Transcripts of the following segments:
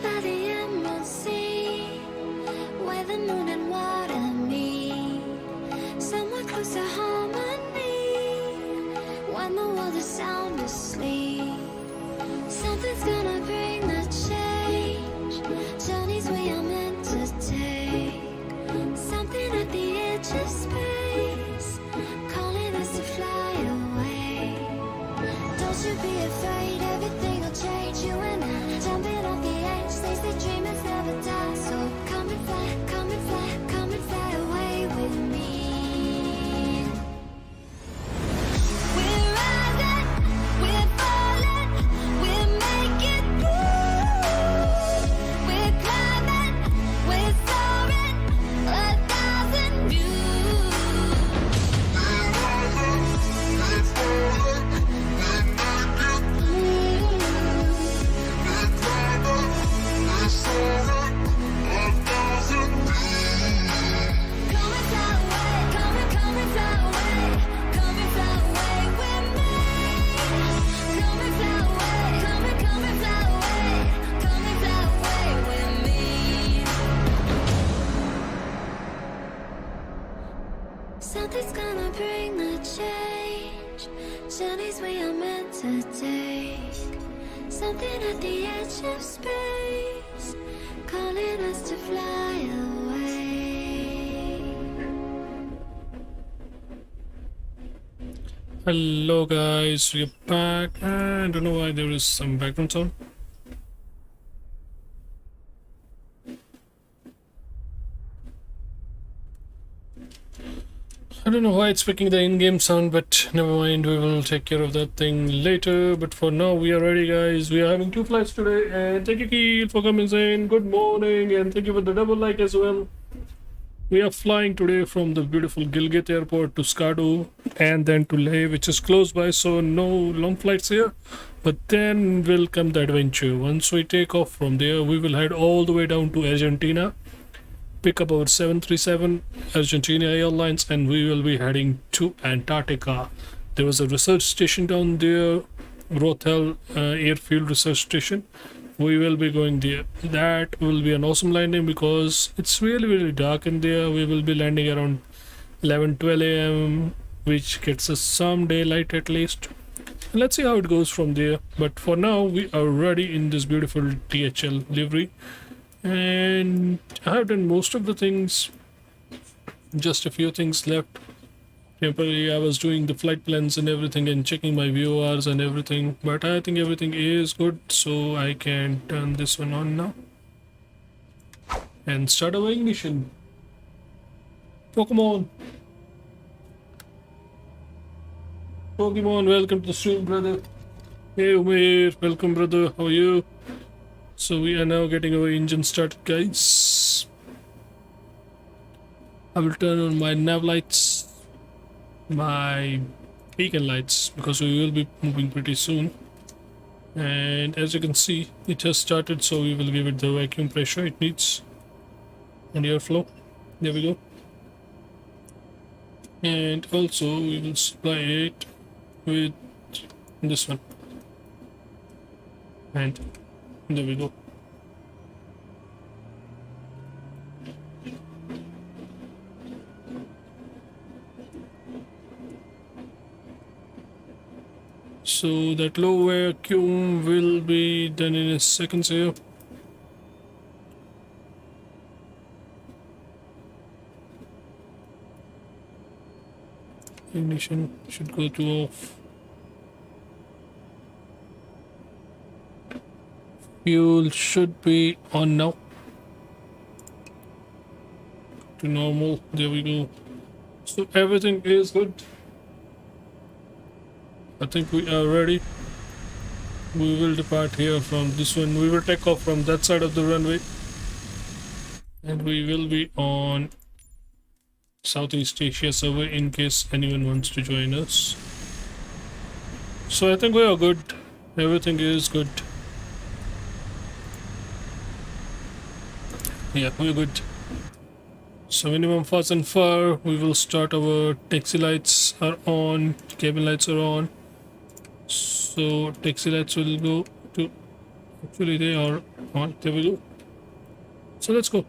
by the emerald sea, where the moon and water meet, somewhere close to harmony, when the world is sound asleep. Something's gonna bring the change, journeys we are meant to take, something at the edge of space, calling us to fly away. Don't you be afraid, everything will change. You and I, jumping off the edge, they say dreamers never die. So come and fly, come and fly, come and fly away with me. We're rising, we're falling, we're making through. We're climbing, we're soaring, 1,000 views. We're rising, we're falling, we're making through. We're climbing, we're soaring, 1,000 views. Come and fly away, come and fly away, come and fly away with me. Come and fly away, come and fly away, come and fly away with me. Something's gonna bring the change, journeys we are meant to take, something at the edge of space, calling us to fly away. Hello guys, we're back, and I don't know why there is some background sound. I don't know why it's picking the in-game sound, but never mind, we will take care of that thing later. But for now, we are ready, guys. We are having 2 flights today, and thank you, Keel, for coming in. Good morning, and thank you for the double like as well. We are flying today from the beautiful Gilgit airport to Skordu and then to Leh, which is close by, so no long flights here. But then will come the adventure. Once we take off from there, we will head all the way down to Argentina, pick up our 737 Argentina Airlines, and we will be heading to Antarctica. There was a research station down there, Rothel Airfield Research Station. We will be going there. That will be an awesome landing because it's really dark in there. We will be landing around 11-12 a.m., which gets us some daylight at least. Let's see how it goes from there. But for now, we are ready in this beautiful THL livery, and I have done most of the things. Just a few things left. Temporarily, I was doing the flight plans and everything and checking my VORs and everything, but I think everything is good, so I can turn this one on now and start our ignition. Pokemon, welcome to the stream, brother. Hey Umair, welcome, brother. How are you? So we are now getting our engine started, guys. I will turn on my nav lights, my beacon lights, because we will be moving pretty soon. And as you can see, it has started, so we will give it the vacuum pressure it needs and airflow. There we go. And also we will supply it with this one, and there we go. So that low vacuum will be done in a second here. Ignition should go to off. Fuel should be on now. To normal. There we go. So everything is good. I think we are ready. We will depart here from this one. We will take off from that side of the runway, and we will be on Southeast Asia survey in case anyone wants to join us. So I think we are good. Everything is good. Yeah, we're good. So minimum fast and far. We will start. Our taxi lights are on, cabin lights are on. So taxi lights will go to, actually they are Alright, there we go. So let's go.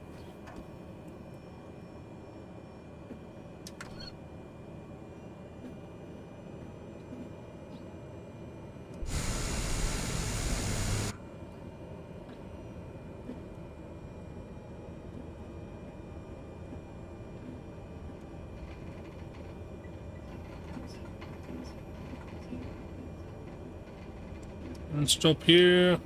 And stop here.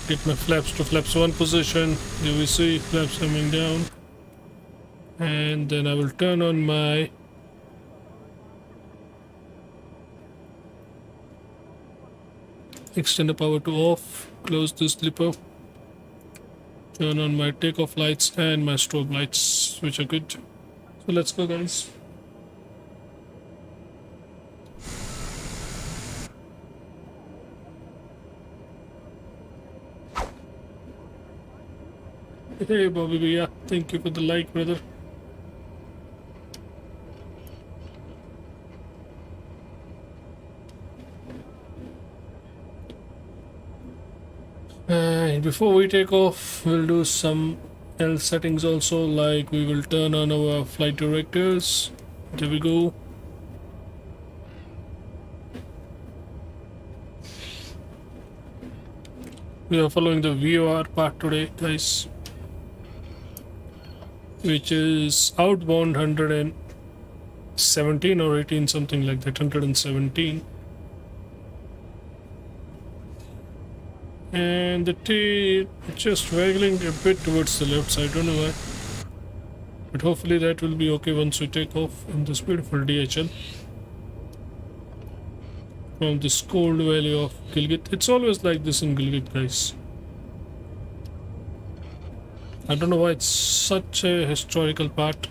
Get my flaps to flaps 1 position. There we see flaps coming down. And then I will turn on my extender power to off. Close this slipper. Turn on my takeoff lights and my strobe lights, which are good. So let's go, guys. Hey Bobby, yeah, thank you for the like, brother. And before we take off, we'll do some else settings also, like we will turn on our flight directors. There we go. We are following the VOR part today, guys, which is outbound 117 or 18, something like that, 117. And the tail just waggling a bit towards the left side, don't know why. But hopefully that will be okay once we take off in this beautiful DHL from the Skordu Valley of Gilgit. It's always like this in Gilgit, guys. I don't know why it's such a historical part.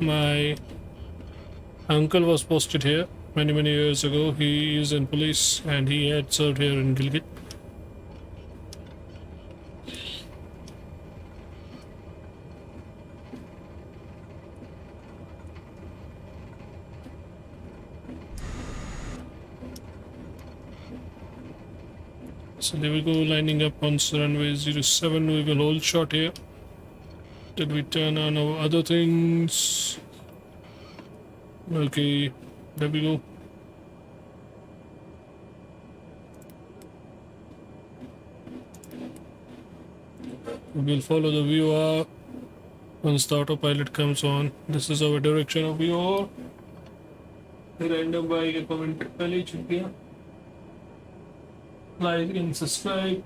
My uncle was posted here many years ago. He is in police and he had served here in Gilgit. So there we go, lining up on runway 07. We will hold short here. Did we turn on our other things? Okay, there we go. We will follow the VOR once the autopilot comes on. This is our direction of VOR. Random by a comment पहले ही छूट गया. Like and subscribe.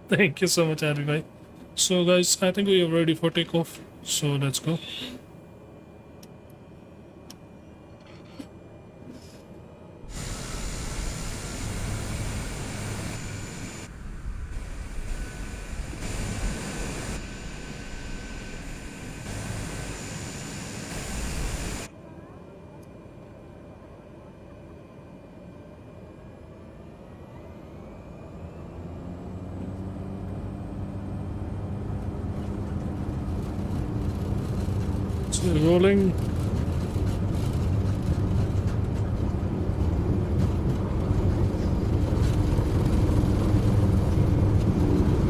Thank you so much, everybody. So guys, I think we are ready for takeoff. So let's go. Rolling.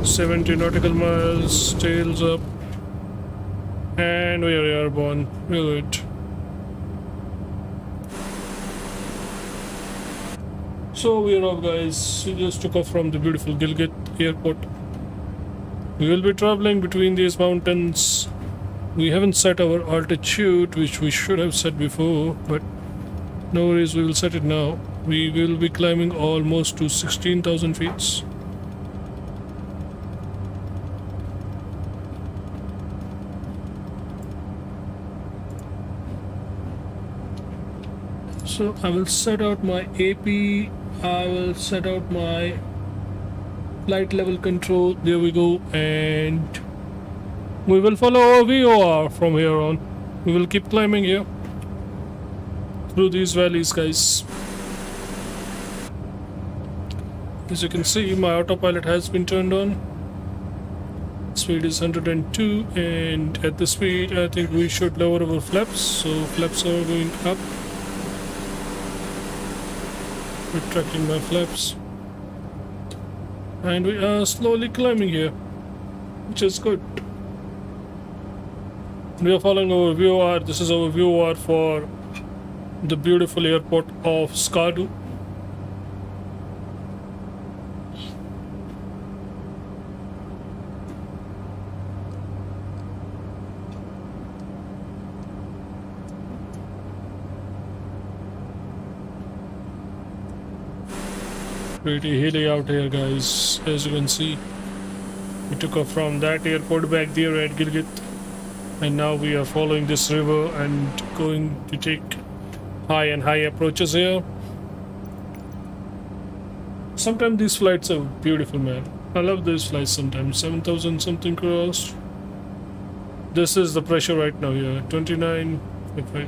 $70 nautical miles, tails up, and we are airborne. We're good. So we are off, guys. We just took off from the beautiful Gilgit airport. We will be traveling between these mountains. We haven't set our altitude, which we should have set before, but no worries, we will set it now. We will be climbing almost to 16,000 feet. So I will set out my AP, I will set out my flight level control, there we go, and we will follow our VOR from here on. We will keep climbing here through these valleys, guys. As you can see, my autopilot has been turned on. Speed is 102, and at the speed I think we should lower our flaps. So flaps are going up. retracting my flaps. And we are slowly climbing here, which is good. We are following our VOR. This is our VOR for the beautiful airport of Skordu. Pretty hilly out here, guys. As you can see, we took off from that airport back there at Gilgit, and now we are following this river and going to take high and high approaches here. Sometimes these flights are beautiful, man. I love these flights sometimes. 7,000 something crossed. This is the pressure right now here. 29.5.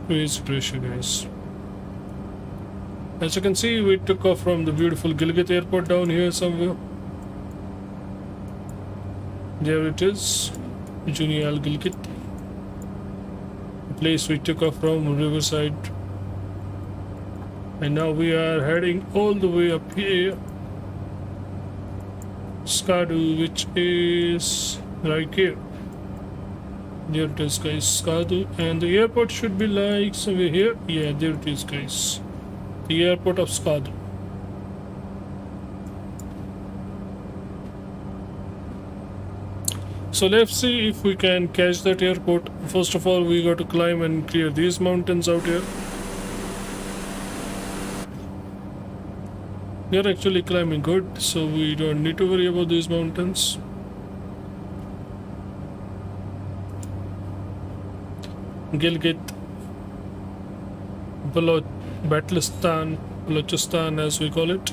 Crazy pressure, guys. As you can see, we took off from the beautiful Gilgit airport down here somewhere. There it is, Junial Gilgit. The place we took off from, Riverside. And now we are heading all the way up here. Skordu, which is right here. There it is, guys, Skordu. And the airport should be like somewhere here. Yeah, there it is, guys. The airport of Skordu. So let's see if we can catch that airport. First of all, we got to climb and clear these mountains out here. We are actually climbing good, so we don't need to worry about these mountains. Gilgit, Balochistan as we call it.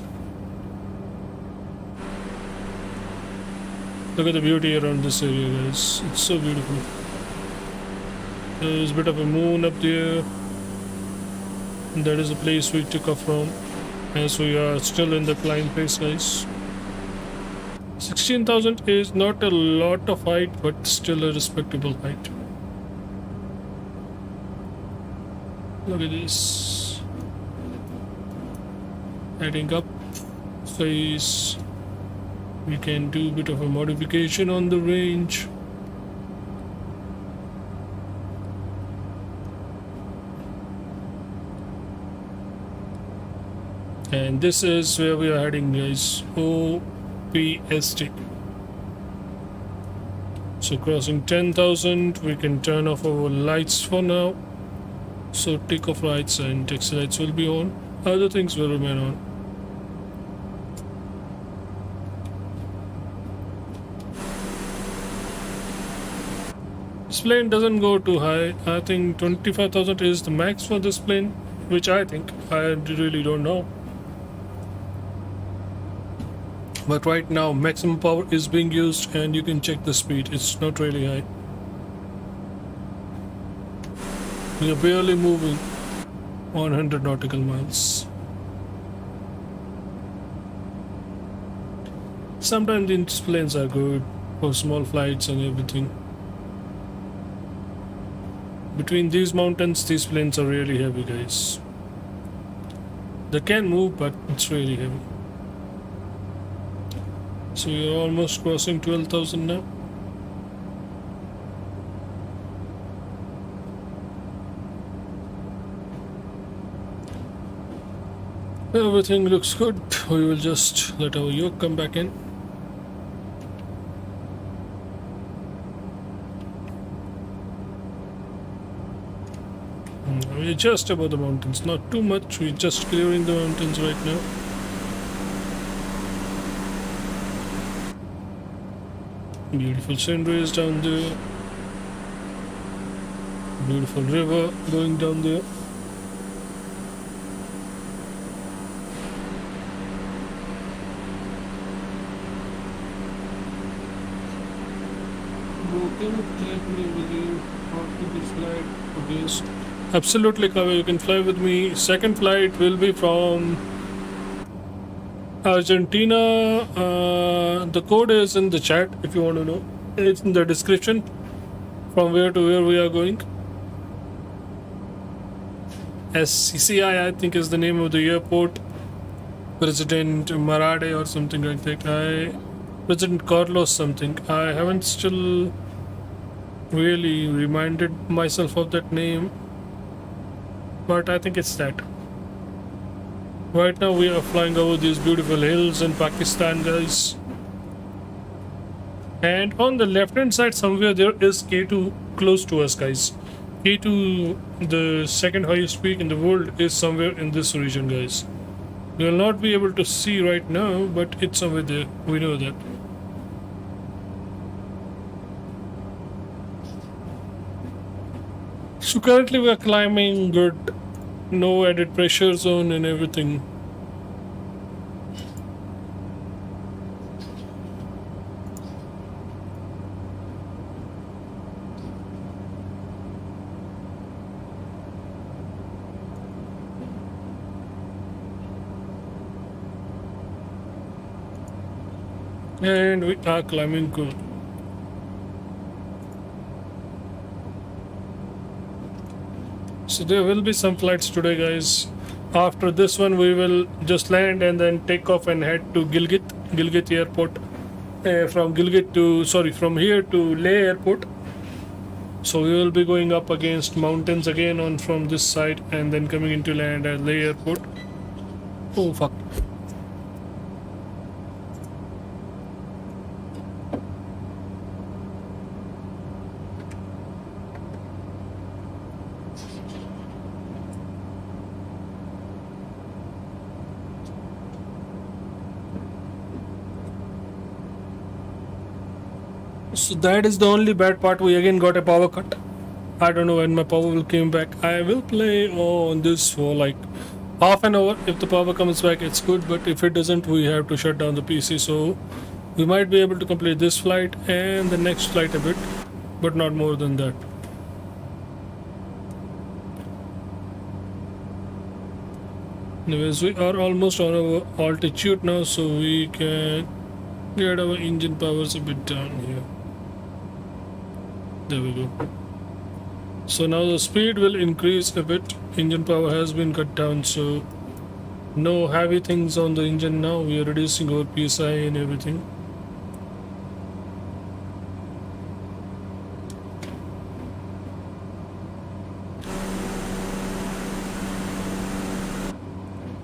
Look at the beauty around this area, guys. It's so beautiful. There's a bit of a moon up there. And that is the place we took off from, as we are still in the climb phase, guys. 16,000 is not a lot of height, but still a respectable height. Look at this. Heading up, says we can do a bit of a modification on the range. And this is where we are heading, guys. OPST. So crossing 10,000, we can turn off our lights for now. So takeoff lights and taxi lights will be on. Other things will remain on. This plane doesn't go too high. I think 25,000 is the max for this plane, which I think. I really don't know. But right now maximum power is being used, and you can check the speed. It's not really high. We are barely moving 100 nautical miles. Sometimes these planes are good for small flights and everything. Between these mountains, these planes are really heavy, guys. They can move, but it's really heavy. So we are almost crossing 12,000 now. Everything looks good. We will just let our yoke come back in. We're just above the mountains, not too much. We're just clearing the mountains right now. Beautiful sceneries down there. Beautiful river going down there. Absolutely, Kaveh, you can fly with me. Second flight will be from Argentina. The code is in the chat if you want to know. It's in the description from where to where we are going. SCCI, I think, is the name of the airport. President Marade or something like that. President Carlos something. I haven't still really reminded myself of that name, but I think it's that. Right now we are flying over these beautiful hills in Pakistan, guys. And on the left hand side somewhere there is K2 close to us, guys. K2, the second highest peak in the world, is somewhere in this region, guys. We will not be able to see right now, but it's somewhere there. We know that. So currently we are climbing good, no added pressure zone and everything. And we are climbing good. So there will be some flights today, guys. After this one we will just land and then take off and head to Gilgit airport. From here to Leh airport. So we will be going up against mountains again on from this side and then coming into land at Leh airport. Oh fuck. So that is the only bad part. We again got a power cut. I don't know when my power will come back. I will play on this for like half an hour. If the power comes back, it's good, but if it doesn't, we have to shut down the PC. So we might be able to complete this flight and the next flight a bit, but not more than that. Anyways, we are almost on our altitude now, so we can get our engine powers a bit down here. There we go. So now the speed will increase a bit. Engine power has been cut down, so no heavy things on the engine now. We are reducing our PSI and everything.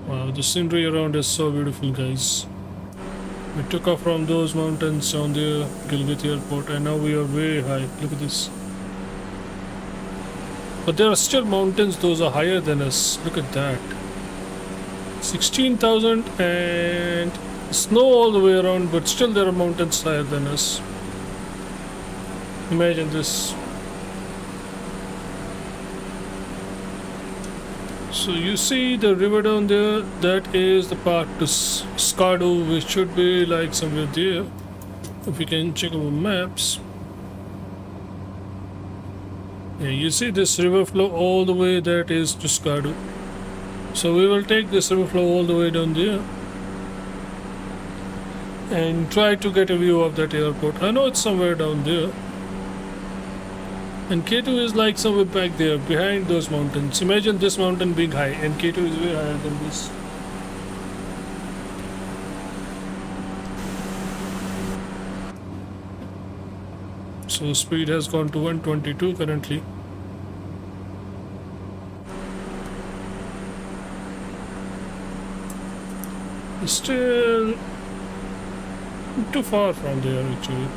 Wow, the scenery around is so beautiful, guys. We took off from those mountains on the Gilgit airport and now we are way high. Look at this. But there are still mountains, those are higher than us. Look at that. 16,000 and snow all the way around, but still there are mountains higher than us. Imagine this. So you see the river down there, that is the path to Skordu, which should be like somewhere there. If we can check our maps. Yeah, you see this river flow all the way, that is to Skordu. So we will take this river flow all the way down there and try to get a view of that airport. I know it's somewhere down there. And K2 is like somewhere back there, behind those mountains. Imagine this mountain being high, and K2 is way higher than this. So speed has gone to 122 currently. Still too far from there actually.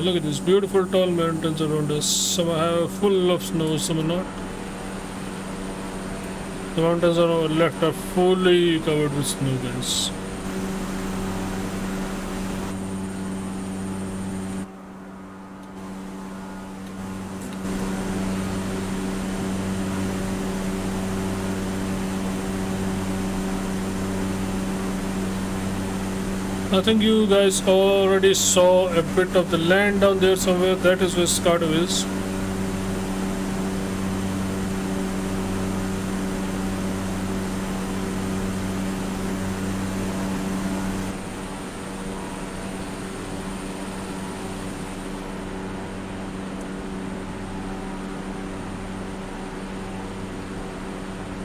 Look at these beautiful tall mountains around us. Some are full of snow, some are not. The mountains on our left are fully covered with snow, guys. I think you guys already saw a bit of the land down there somewhere. That is where Skordu is.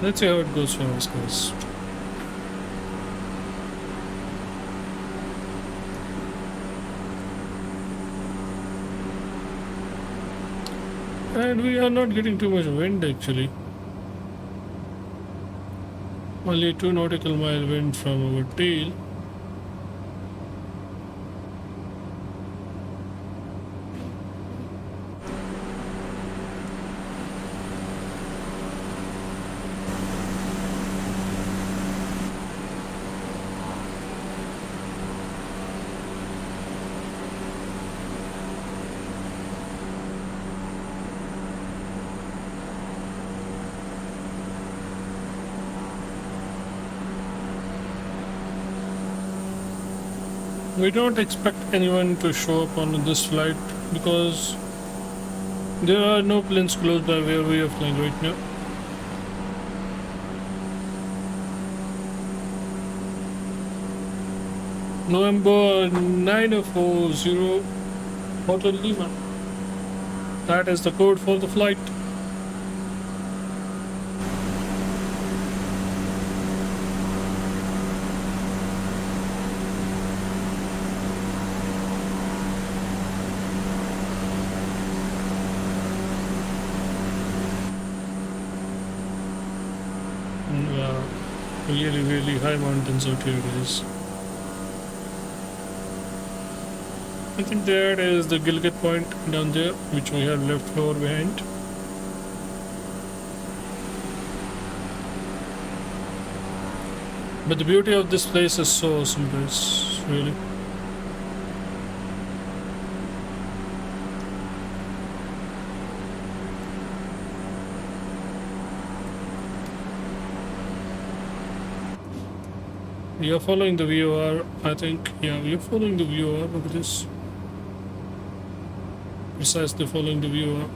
Let's see how it goes for us, guys. And we are not getting too much wind actually. Only 2 nautical mile wind from our tail. We don't expect anyone to show up on this flight because there are no planes close by where we are flying right now. November 9040 Hotel Lima. That is the code for the flight. Really high mountains out here, guys. I think that is the Gilgit point down there, which we have left far behind. But the beauty of this place is so awesome, guys. Really. We are following the VOR, I think. Yeah, we are following the VOR. Look at this. Precisely following the VOR.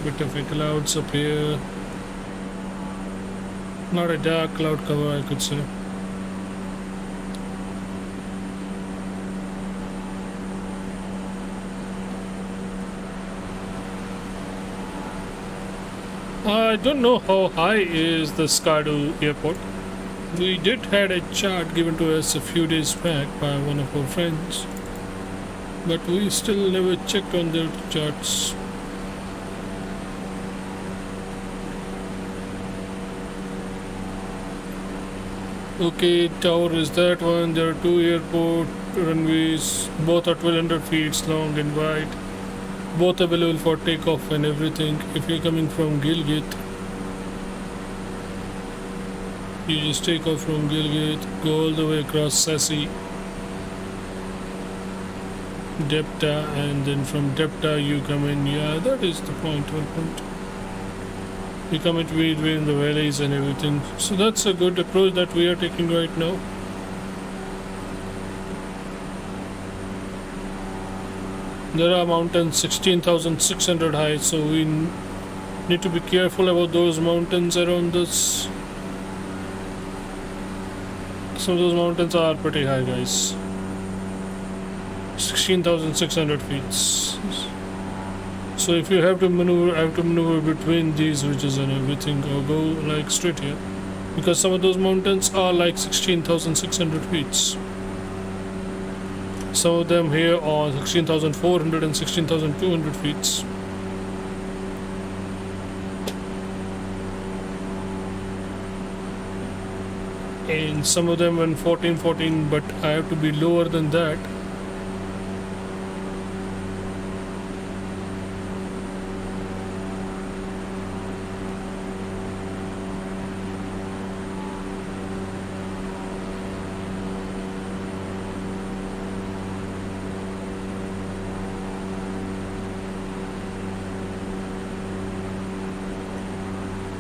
Bit of a clouds up here. Not a dark cloud cover, I could say. I don't know how high is the Skordu airport. We did had a chart given to us a few days back by one of our friends, but we still never checked on their charts. Okay, tower is that one. There are 2 airport runways. Both are 1200 feet long and wide. Both available for takeoff and everything. If you're coming from Gilgit, you just take off from Gilgit, go all the way across Sassi, Depta, and then from Depta you come in. Yeah, that is the point. One point. You come in between the valleys and everything. So that's a good approach that we are taking right now. There are mountains 16,600 high, so we need to be careful about those mountains around us. Some of those mountains are pretty high, guys. 16,600 feet. So if you have to maneuver, I have to maneuver between these ridges and everything, or go like straight here, because some of those mountains are like 16,600 feet. Some of them here are 16,400 and 16,200 feet. And some of them went 14, but I have to be lower than that.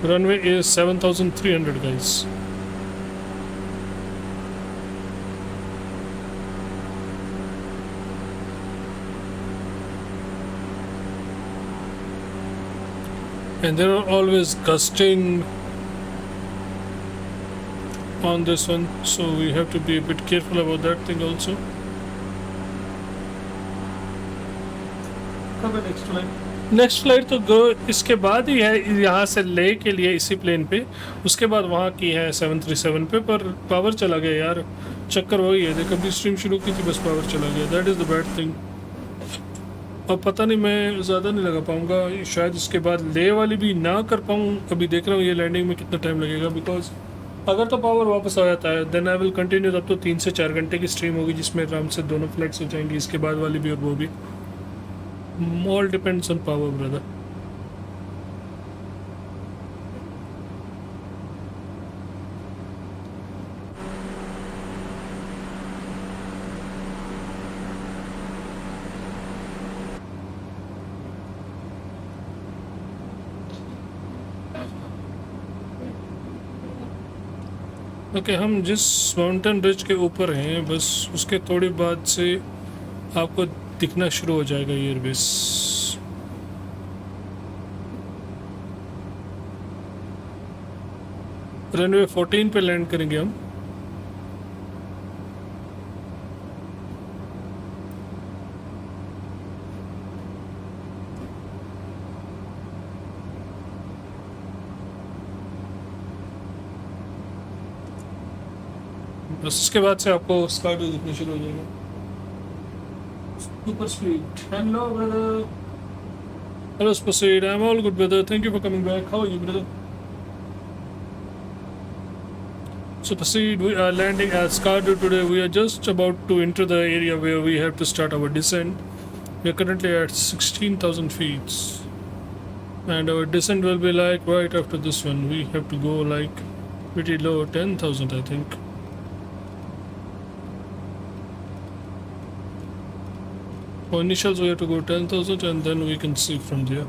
Runway is 7,300, guys. and there are always gusting on this one, so we have to be a bit careful about that thing also. कब है next flight? Next flight तो इसके बाद ही है, यहाँ से ले के लिए इसी प्लेन पे, उसके बाद वहाँ की है 737 पे, पर पावर चला गया यार, चक्कर वही है, देख अभी स्ट्रीम शुरू की थी बस पावर चला गया, that is the bad thing. अब पता नहीं, मैं ज़्यादा नहीं लगा पाऊँगा, शायद इसके बाद ले वाली भी ना कर पाऊँ, अभी देख रहा हूँ ये लैंडिंग में कितना टाइम लगेगा, बिकॉज अगर तो पावर वापस आ जाता है देन आई विल कंटिन्यू, तब तो 3 से 4 घंटे की स्ट्रीम होगी जिसमें आराम से दोनों फ्लाइट्स हो जाएंगी, इसके बाद वाली भी और वो भी। All depends on power, brother. Okay, हम जिस माउंटेन ब्रिज के ऊपर हैं बस उसके थोड़ी बाद से आपको दिखना शुरू हो जाएगा एयरबेस। रनवे 14 पे लैंड करेंगे हम। बस उसके बाद से आपको स्कार्डू दिखना शुरू हो जाएगा। Super sweet. Hello, brother. Hello, Spasid. I'm all good, brother. Thank you for coming back. How are you, brother? So, Spasid, we are landing at Skordu today. We are just about to enter the area where we have to start our descent. We are currently at 16,000 feet. And our descent will be like right after this one. We have to go like pretty low, 10,000, I think. For initials we have to go 10,000 and then we can see from there.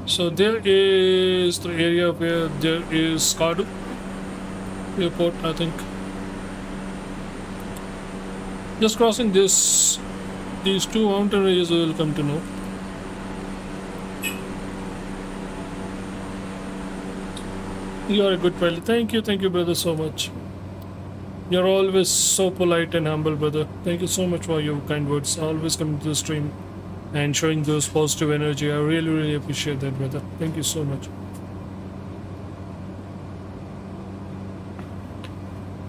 So there is the area where there is Skordu airport, I think. Just crossing these two mountain ranges we will come to know. You are a good pilot. Thank you, brother, so much. You're always so polite and humble, brother. Thank you so much for your kind words. Always coming to the stream and showing those positive energy. I really, really appreciate that, brother. Thank you so much.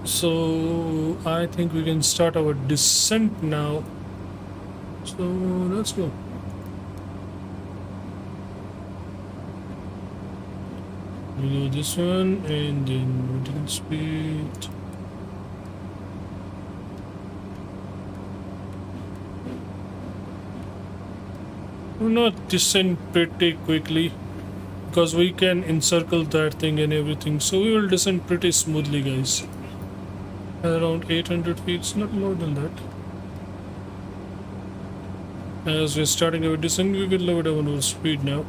So, I think we can start our descent now. So, let's go. We do this one and then vertical speed. We'll not descend pretty quickly because we can encircle that thing and everything, so we will descend pretty smoothly, guys. Around 800 feet, not more than that. As we're starting our descent, we will lower down our speed now.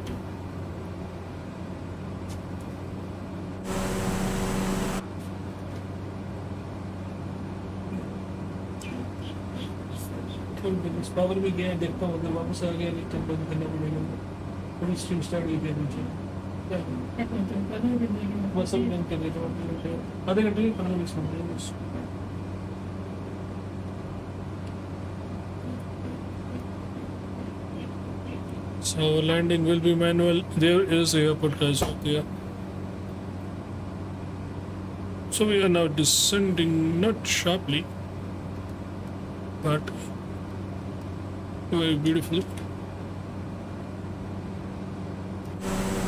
Power भी गया, देखता हूँ अगर वापस आ गया नहीं तो बंद करना पड़ेगा। थोड़ी स्ट्रीम स्टार्ट हुई है नीचे, बस अभी बंद कर देता हूँ, आधे घंटे में 15 मिनट बस। So landing will be manual. There is airport, guys, out there. So we are now descending, not sharply, but very beautifully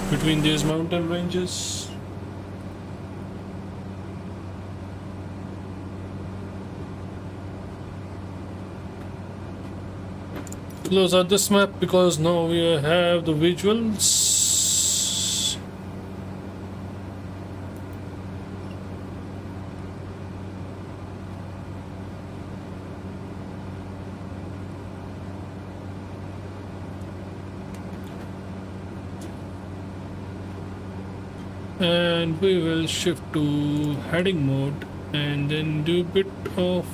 between these mountain ranges. Close out this map because now we have the visuals. and we will shift to heading mode and then do a bit of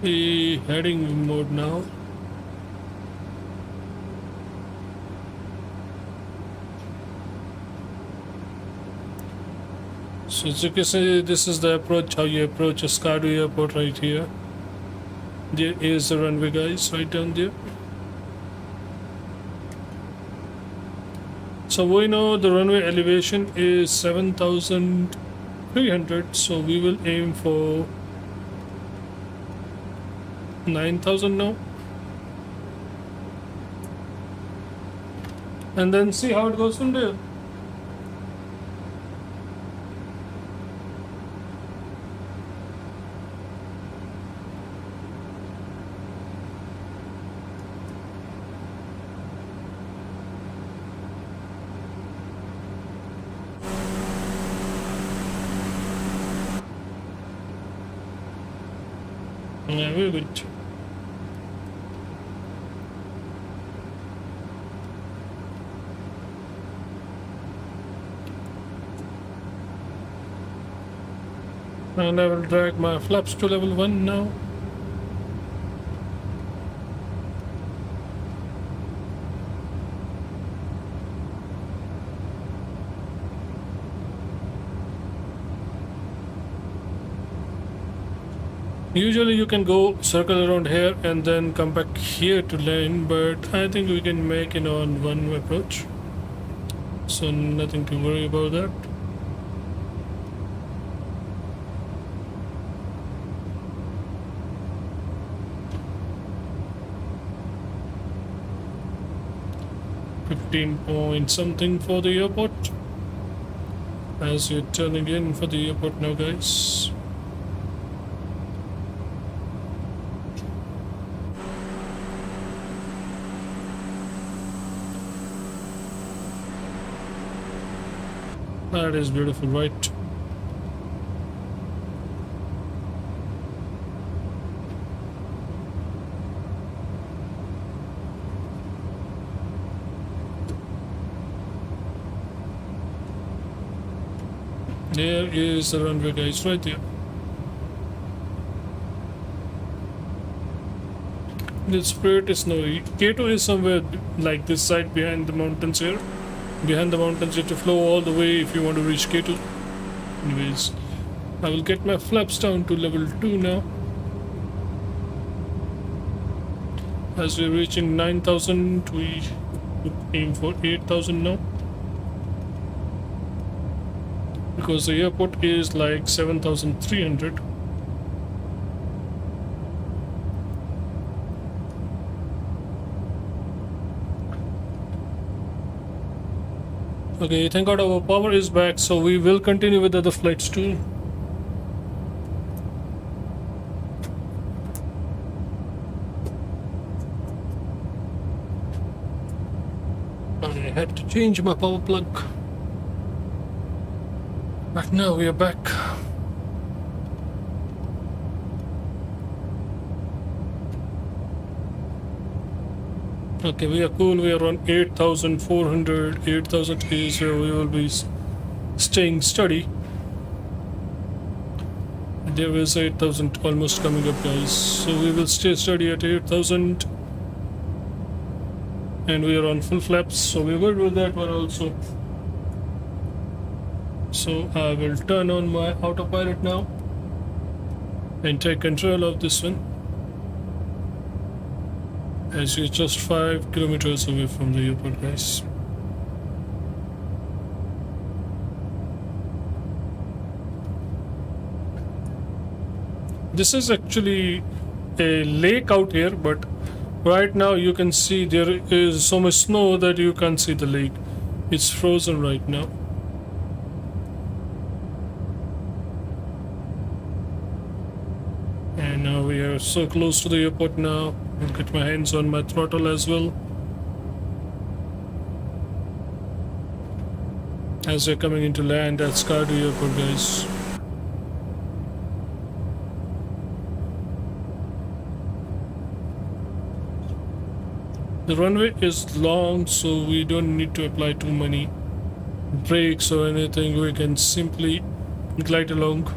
the heading mode now. So as you can see, this is the approach, how you approach a Skordu airport right here. There is the runway, guys, right down there. So we know the runway elevation is 7,300, so we will aim for 9,000 now. And then see how it goes from there. Yeah, very good. And I will drag my flaps to level 1 now. Usually you can go circle around here and then come back here to land, but I think we can make it on one approach. So nothing to worry about that. .15 something for the airport. As you're turning in for the airport now, guys. That is beautiful, right? There is the runway, guys, right there. The spirit is snowy. K2 is somewhere like this side behind the mountains here. Behind the mountains, you have to flow all the way if you want to reach K2. Anyways, I will get my flaps down to level 2 now. As we're reaching 9,000, we aim for 8,000 now. Because the airport is like 7,300. Okay, thank God our power is back, so we will continue with the other flights too. I had to change my power plug. But now we are back. Okay, we are cool. We are on 8,400. 8,000 is where we will be staying steady. There is 8,000 almost coming up, guys. So we will stay steady at 8,000. And we are on full flaps, so we're good with that one also. So I will turn on my autopilot now and take control of this one. As you're just 5 kilometers away from the airport, guys. This is actually a lake out here, but right now you can see there is so much snow that you can't see the lake. It's frozen right now. And now we are so close to the airport now. I'll get my hands on my throttle as well. As we're coming into land at Skordu airport, guys. The runway is long, so we don't need to apply too many brakes or anything, we can simply glide along.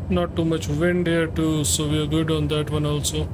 Not too much wind here too, so we are good on that one also.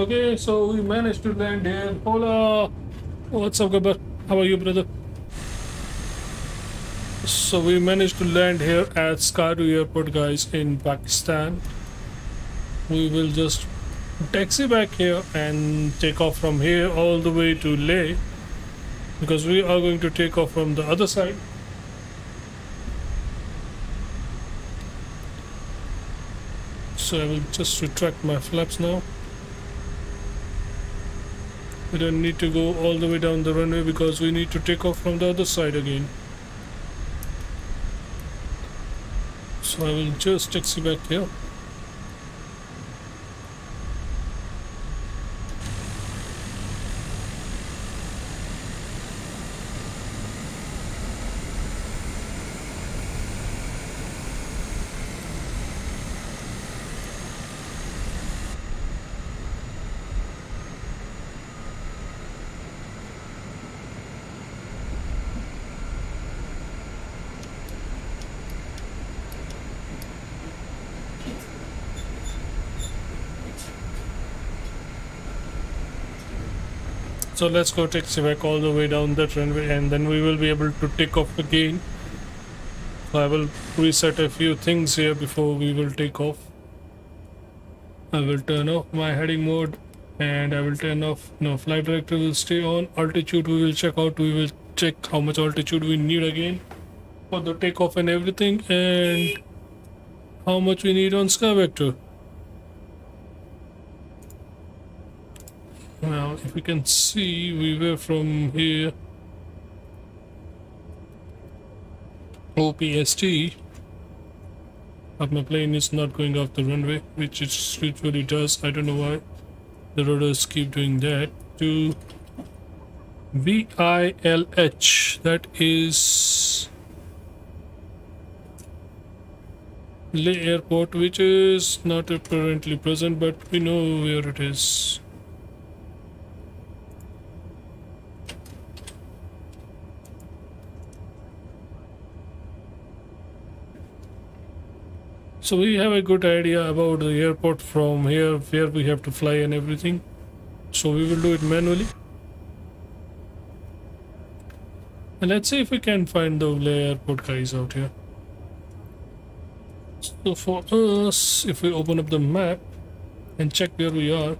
Okay, so we managed to land here. Hola! What's up, Gabbar? How are you, brother? So we managed to land here at Skordu airport, guys, in Pakistan. We will just taxi back here and take off from here all the way to Leh, because we are going to take off from the other side. So I will just retract my flaps now. We don't need to go all the way down the runway because we need to take off from the other side again. So I will just taxi back here. So let's go taxi back all the way down that runway and then we will be able to take off again. So I will reset a few things here before we will take off. I will turn off my heading mode and I will turn off, no, flight director will stay on. Altitude we will check out, we will check how much altitude we need again for the takeoff and everything, and how much we need on sky vector. Now if you can see, we were from here OPST, but my plane is not going off the runway, which it usually does. I don't know why the rotors keep doing that. To VILH, that is Leh airport, which is not apparently present, but we know where it is. So we have a good idea about the airport from here, where we have to fly and everything. So we will do it manually. And let's see if we can find the Leh airport guys out here. So for us, if we open up the map and check where we are,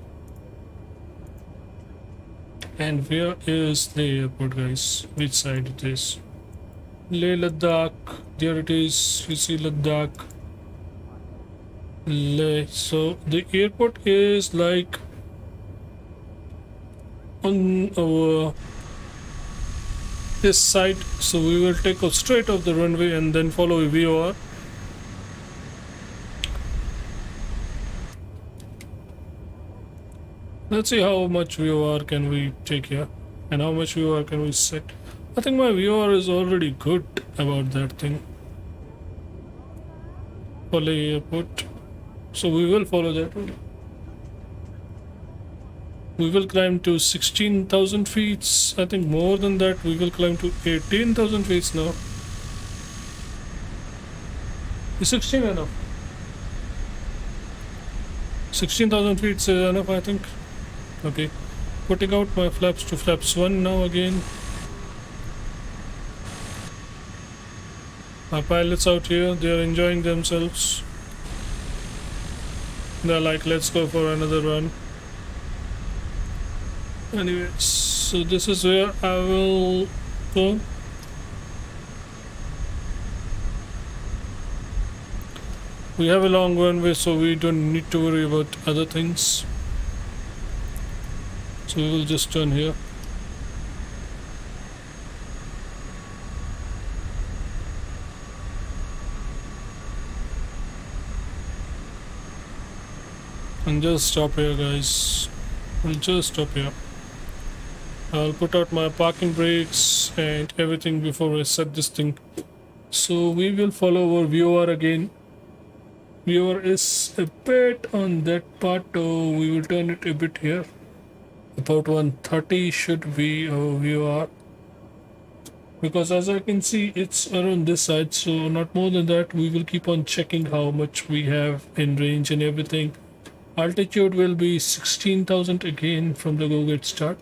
and where is the airport guys, which side it is. Leh Ladakh, there it is, you see Ladakh. Leh. So the airport is like on our this side, so we will take off straight off the runway and then follow a VOR. Let's see how much VOR can we take here and how much VOR can we set. I think my VOR is already good about that thing for Leh airport. So we will follow that one. We will climb to 16,000 feet. I think more than that, we will climb to 18,000 feet now. Is 16 enough? 16,000 feet is enough, I think. Okay. Putting out my flaps to flaps 1 now again. Our pilots out here, they are enjoying themselves. They're like, let's go for another run. Anyways, so this is where I will go. We have a long runway, so we don't need to worry about other things. So we will just turn here. And just stop here, guys. We'll just stop here. I'll put out my parking brakes and everything before I set this thing. So we will follow our viewer again. Viewer is a bit on that part, so we will turn it a bit here. About 130 should be our viewer. Because as I can see, it's around this side, so not more than that. We will keep on checking how much we have in range and everything. Altitude will be 16,000 again from the go-get start.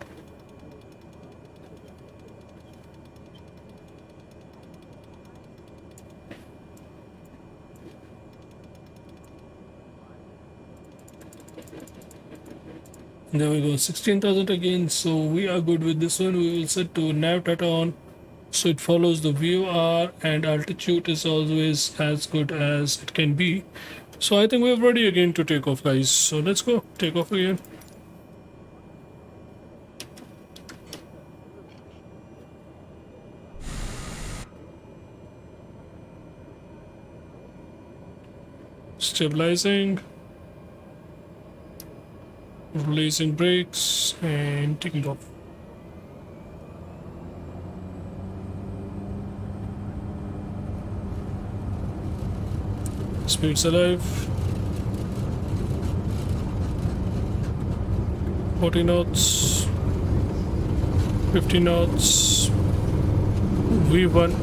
There we go, 16,000 again, so we are good with this one. We will set to nav data on, so it follows the VOR, and altitude is always as good as it can be. So I think we're ready again to take off, guys. So let's go, take off again. Stabilizing. Releasing brakes and taking off. Speed's alive. 40 knots. 50 knots. V1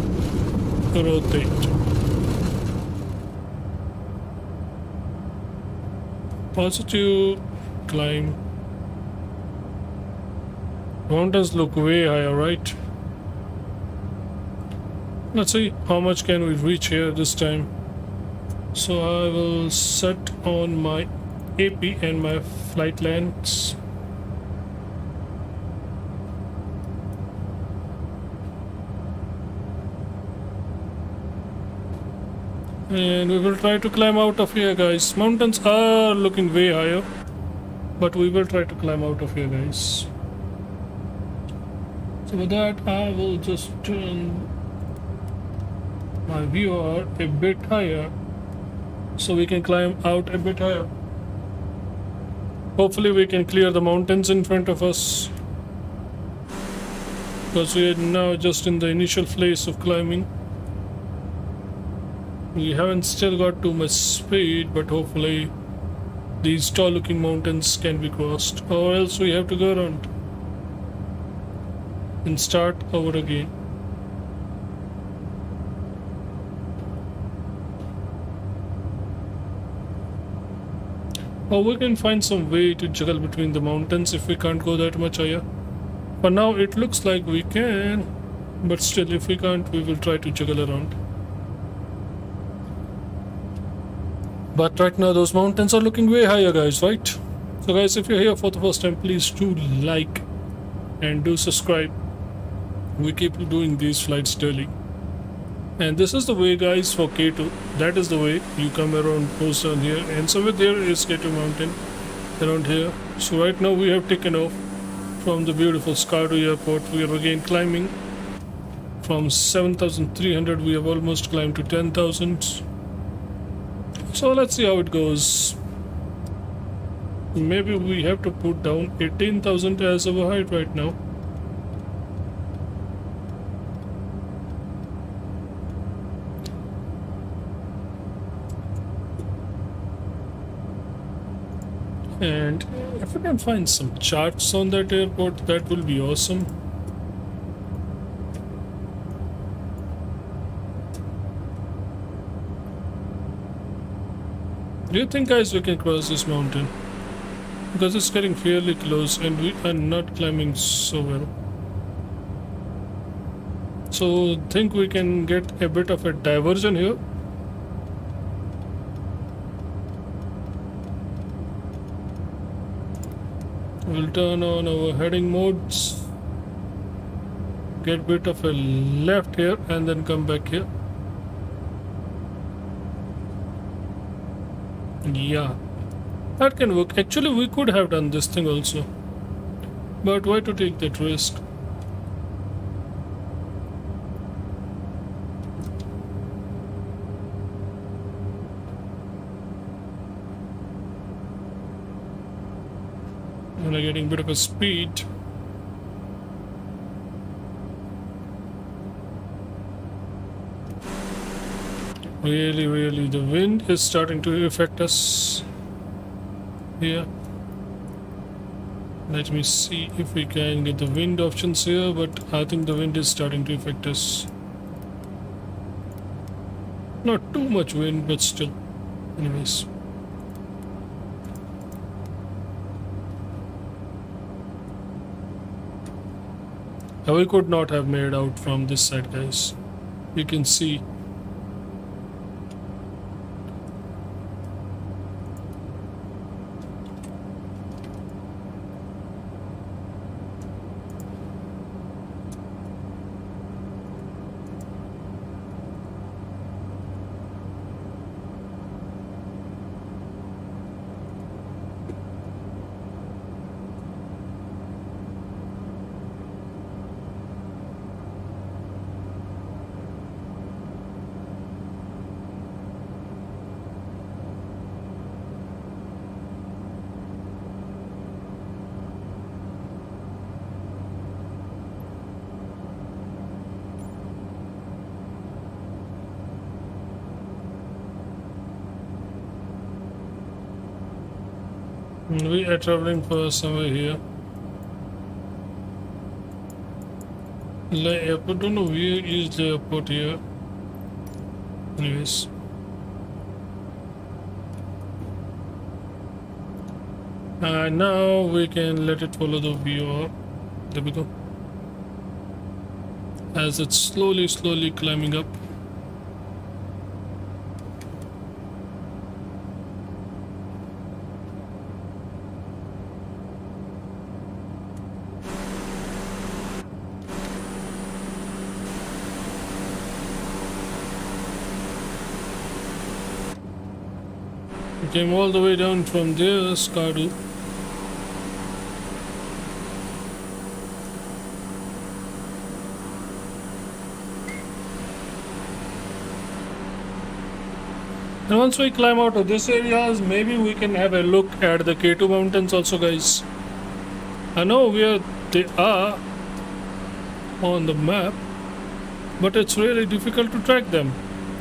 rotate. Positive climb. Mountains look way higher, right? Let's see how much can we reach here this time. So I will set on my AP and my flight lands. And we will try to climb out of here, guys. Mountains are looking way higher, but we will try to climb out of here, guys. So with that, I will just turn my viewer a bit higher so we can climb out a bit higher. Hopefully we can clear the mountains in front of us, because we are now just in the initial phase of climbing. We haven't still got too much speed, but hopefully these tall looking mountains can be crossed, or else we have to go around and start over again. Or we can find some way to juggle between the mountains if we can't go that much higher. For now it looks like we can, but still if we can't, we will try to juggle around. But right now those mountains are looking way higher, guys, right? So guys, if you're here for the first time, please do like and do subscribe. We keep doing these flights daily. And this is the way, guys, for K2. That is the way you come around, goes down here, and somewhere there is K2 mountain around here. So right now we have taken off from the beautiful Skordu airport. We are again climbing from 7,300. We have almost climbed to 10,000. So let's see how it goes. Maybe we have to put down 18,000 as our height right now. And if we can find some charts on that airport, that will be awesome. Do you think, guys, we can cross this mountain? Because it's getting fairly close and we are not climbing so well. So think we can get a bit of a diversion here. We'll turn on our heading modes. Get bit of a left here and then come back here. Yeah, that can work. Actually, we could have done this thing also. But why to take that risk? We're getting a bit of a speed. Really, the wind is starting to affect us here. Let me see if we can get the wind options here, but I think the wind is starting to affect us. Not too much wind, but still. Anyways. We could not have made out from this side, guys. You can see. We are traveling for somewhere here. The airport, don't know where is the airport here. Anyways. Now we can let it follow the view. There we go. As it's slowly climbing up. Came all the way down from there, Skordu. And once we climb out of this areas, maybe we can have a look at the K2 mountains also, guys. I know where they are on the map, but it's really difficult to track them.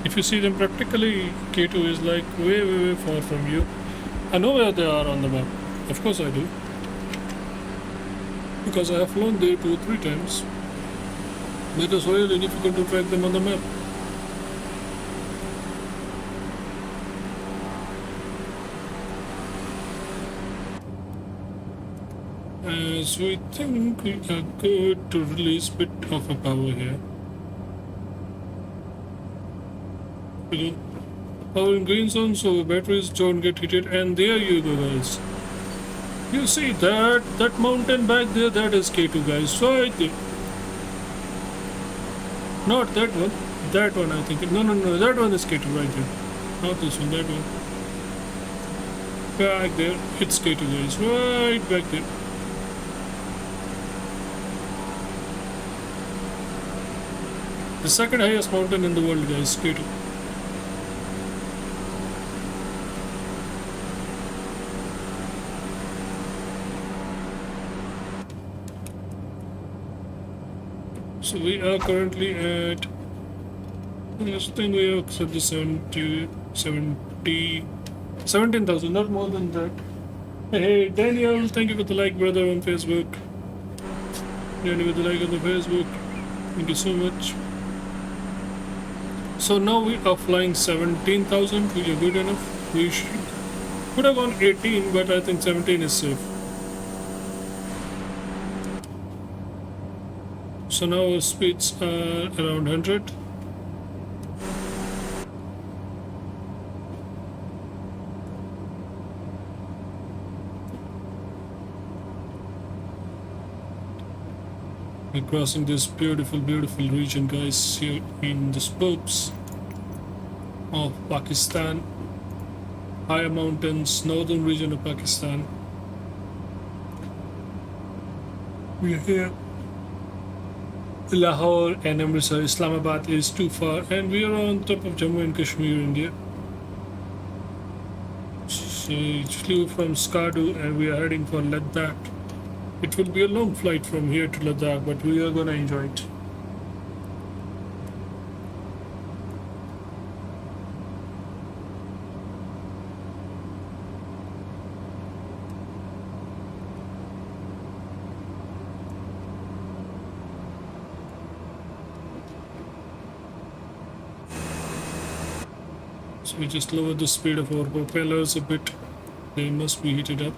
If you see them practically, K2 is like way far from you. I know where they are on the map. Of course I do. Because I have flown there 2 or 3 times. But it is really difficult to track them on the map. So I think we are good to release a bit of a power here. Power in green zone so batteries don't get heated, and there you go, guys. You see that mountain back there, that is K2, guys, right there. Not that one I think. No, that one is K2 right there. Not this one, that one. Back there, it's K2, guys, right back there. The second highest mountain in the world, guys, K2. So we are currently at, I think we have set the 17,000, not more than that. Hey Daniel, thank you for the like, brother, on Facebook. Daniel with the like on the Facebook. Thank you so much. So now we are flying 17,000, which is good enough. We could have gone 18, but I think 17 is safe. So now our speeds are around 100. We're crossing this beautiful, beautiful region, guys, here in the slopes of Pakistan. Higher mountains, northern region of Pakistan. We're here. Lahore and Amritsar, Islamabad is too far, and we are on top of Jammu and Kashmir, India. She flew from Skordu and we are heading for Ladakh. It will be a long flight from here to Ladakh, but we are gonna enjoy it. So we just lower the speed of our propellers a bit. They must be heated up.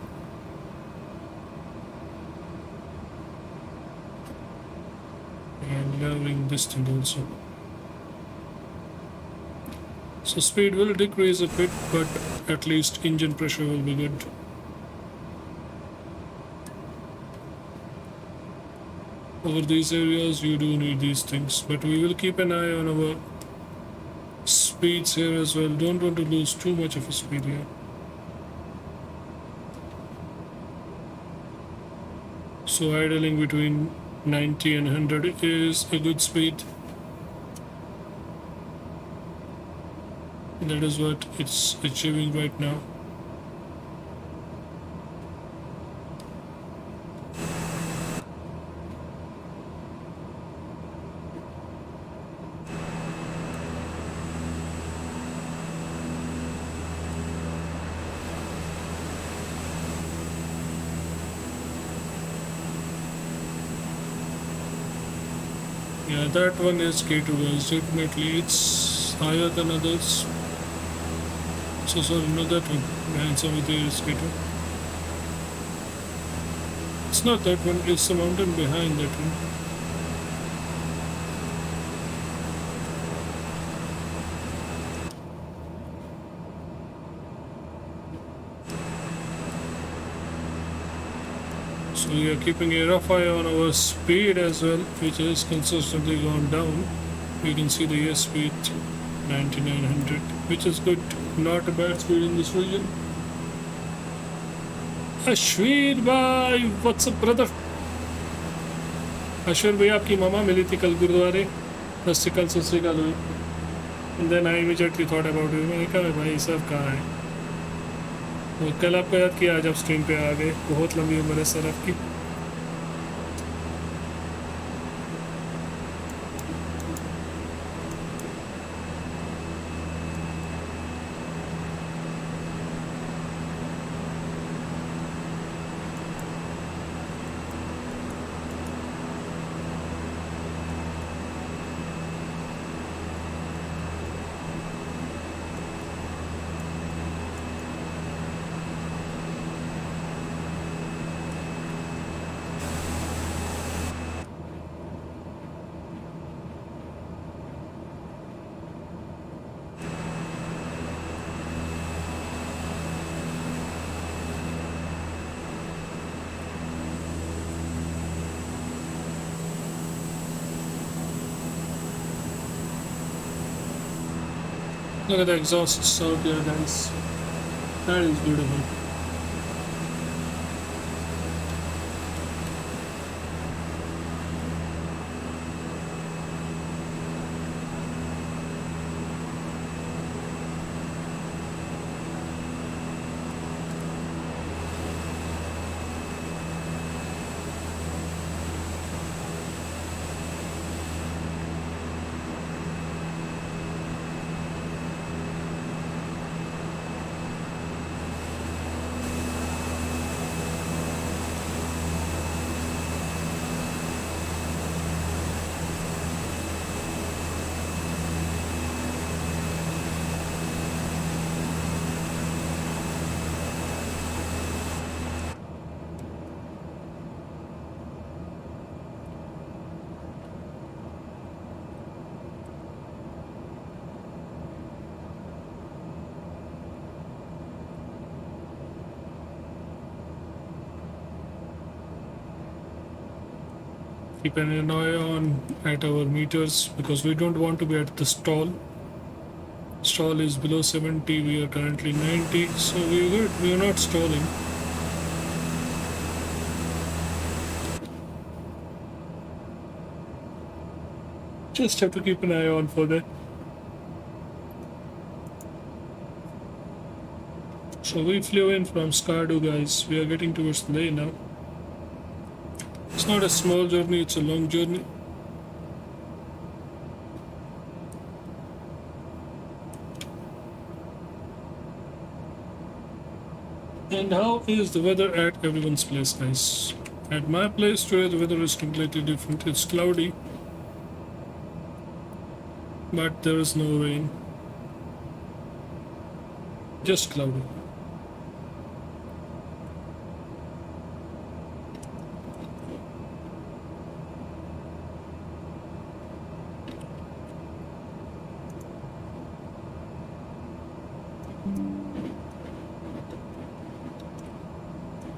And lowering this thing also. So speed will decrease a bit, but at least engine pressure will be good. Over these areas you do need these things, but we will keep an eye on our speeds here as well. Don't want to lose too much of a speed here. So idling between 90 and 100 is a good speed. That is what it's achieving right now. Yeah, that one is K2, guys. Definitely it's higher than others. So sorry, not that one. Behind some of there is K2. It's not that one, it's the mountain behind that one. So we are keeping a rough eye on our speed as well, which is consistently gone down. You can see the airspeed 9900, which is good, not a bad speed in this region. Ashwir bhai, what's up brother? Ashwir bhai, आपकी मामा मिली थी कल गुरुद्वारे. सत हुई. And then I immediately thought about you. मैंने कहा भाई सब कहाँ है? वो कल आपको याद किया, आज आप स्ट्रीम पे आ गए. बहुत लंबी उम्र है सर आपकी. Look at the exhausts out there, guys. That is beautiful. Keep an eye on at our meters because we don't want to be at the stall. Stall is below 70. We are currently 90, so we're good. We are not stalling. Just have to keep an eye on for that. So we flew in from Skordu, guys. We are getting towards the day now. It's not a small journey, it's a long journey. And how is the weather at everyone's place, guys? At my place today, the weather is completely different. It's cloudy, but there is no rain. Just cloudy.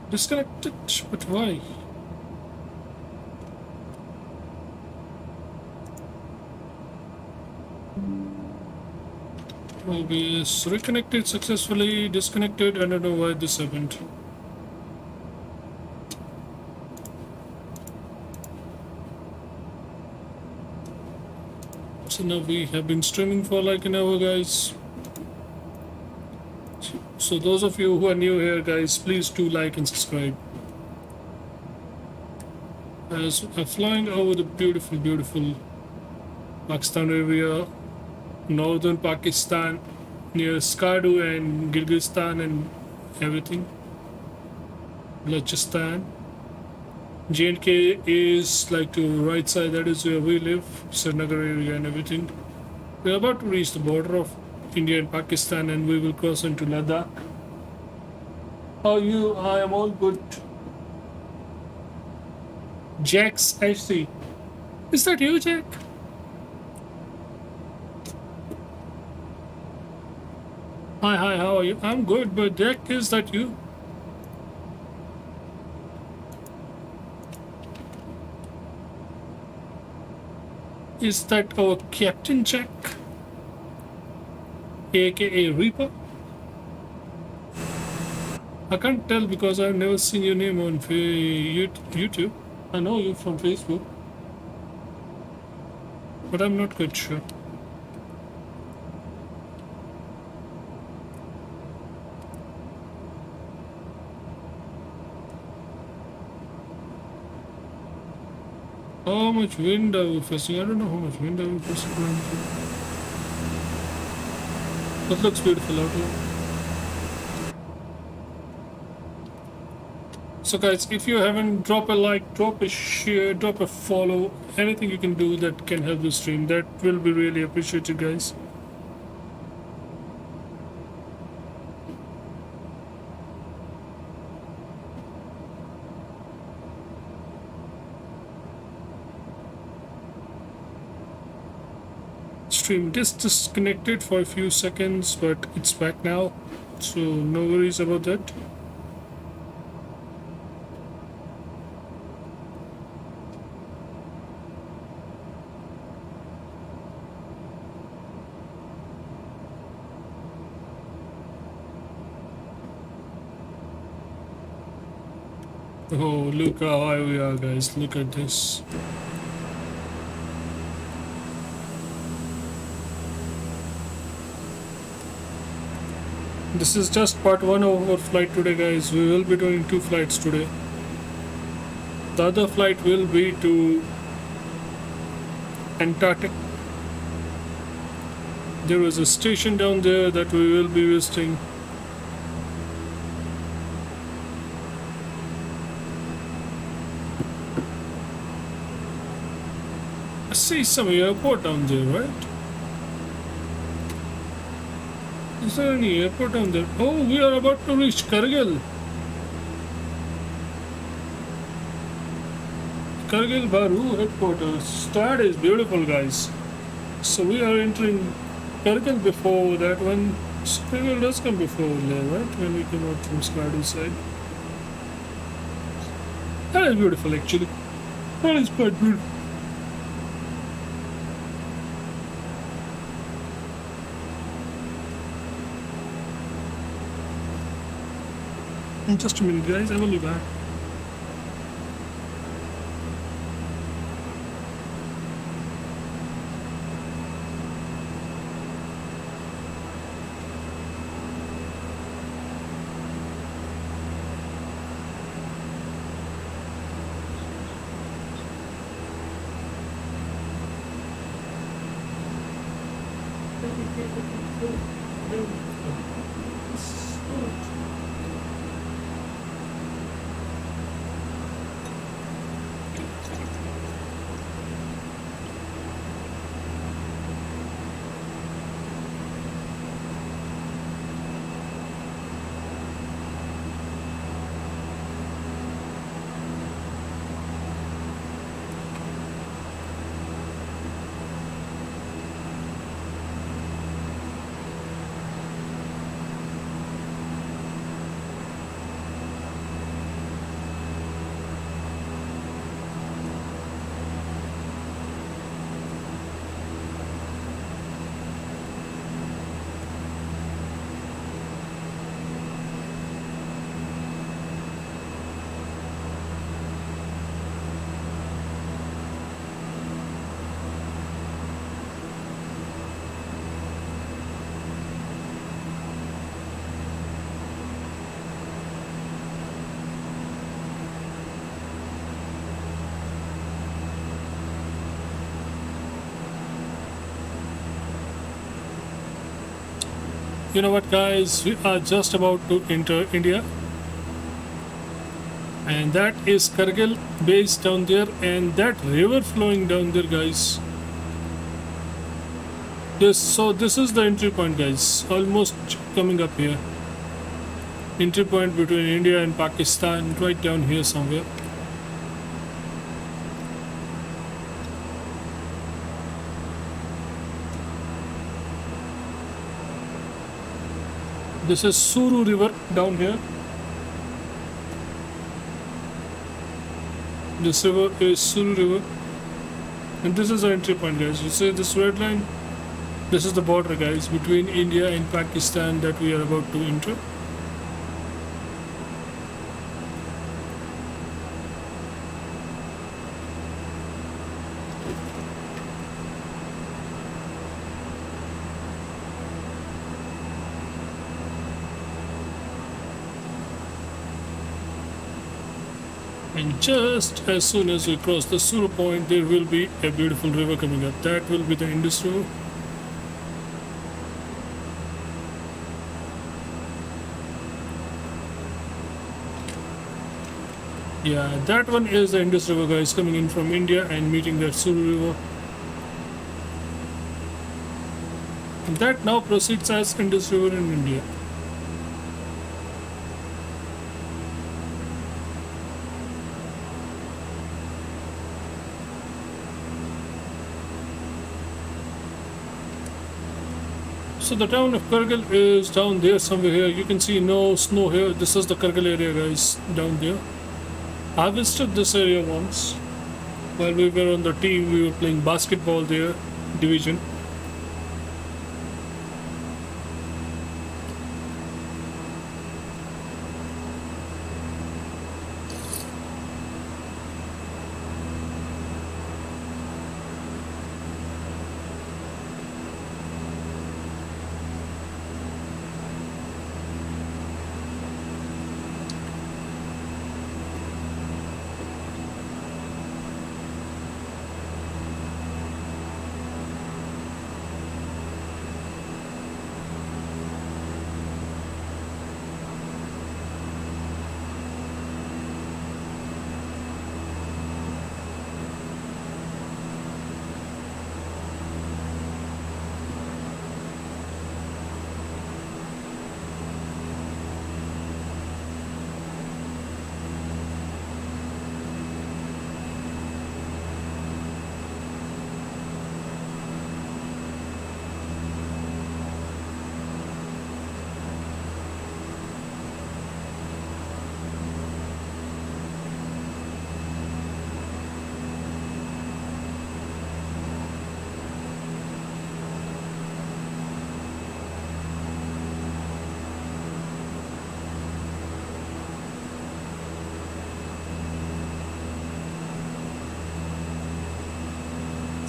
Disconnected, but why? OBS reconnected successfully, disconnected. I don't know why this happened. So now we have been streaming for like an hour, guys. So those of you who are new here, guys, please do like and subscribe. As we're flying over the beautiful, beautiful Pakistan area, northern Pakistan, near Skordu and Kyrgyzstan and everything. Balochistan. J&K is like to right side, that is where we live, Srinagar area and everything. We're about to reach the border of India and Pakistan and we will cross into Ladakh. How are you? I am all good. Jax HC. Is that you, Jack? Hi, how are you? I'm good, but Jack, is that you? Is that our Captain Jack? AKA Reaper? I can't tell because I've never seen your name on YouTube. I know you from Facebook, but I'm not quite sure. How much wind are we facing? I don't know how much wind are we facing. That looks beautiful out here. So guys, if you haven't, drop a like, drop a share, drop a follow, anything you can do that can help the stream. That will be really appreciated, guys. Stream disconnected for a few seconds, but it's back now, so no worries about that. Oh, look how high we are, guys. Look at this. This is just part 1 of our flight today, guys. We will be doing 2 flights today. The other flight will be to Antarctica. There is a station down there that we will be visiting. I see some airport down there, right? Is there any airport down there? Oh, we are about to reach Kargil. Kargil Baru headquarters. That is beautiful, guys. So we are entering Kargil before that one. Kargil does come before there, right? When we come out from Skordu side. That is beautiful, actually. That is quite good. In just a minute, guys, I will be back. You know what, guys, we are just about to enter India, and that is Kargil base down there, and that river flowing down there, guys. This is the entry point, guys, almost coming up here. Entry point between India and Pakistan, right down here somewhere. This is Suru river down here. This river is Suru river, and this is the entry point, guys. You see this red line? This is the border, guys, between India and Pakistan that we are about to enter. And just as soon as we cross the Suru point, there will be a beautiful river coming up. That will be the Indus River. Yeah, that one is the Indus River, guys, coming in from India and meeting that Suru River. And that now proceeds as Indus River in India. So the town of Kargil is down there somewhere here. You can see no snow here. This is the Kargil area, guys, down there. I visited this area once. While we were on the team, we were playing basketball there, division.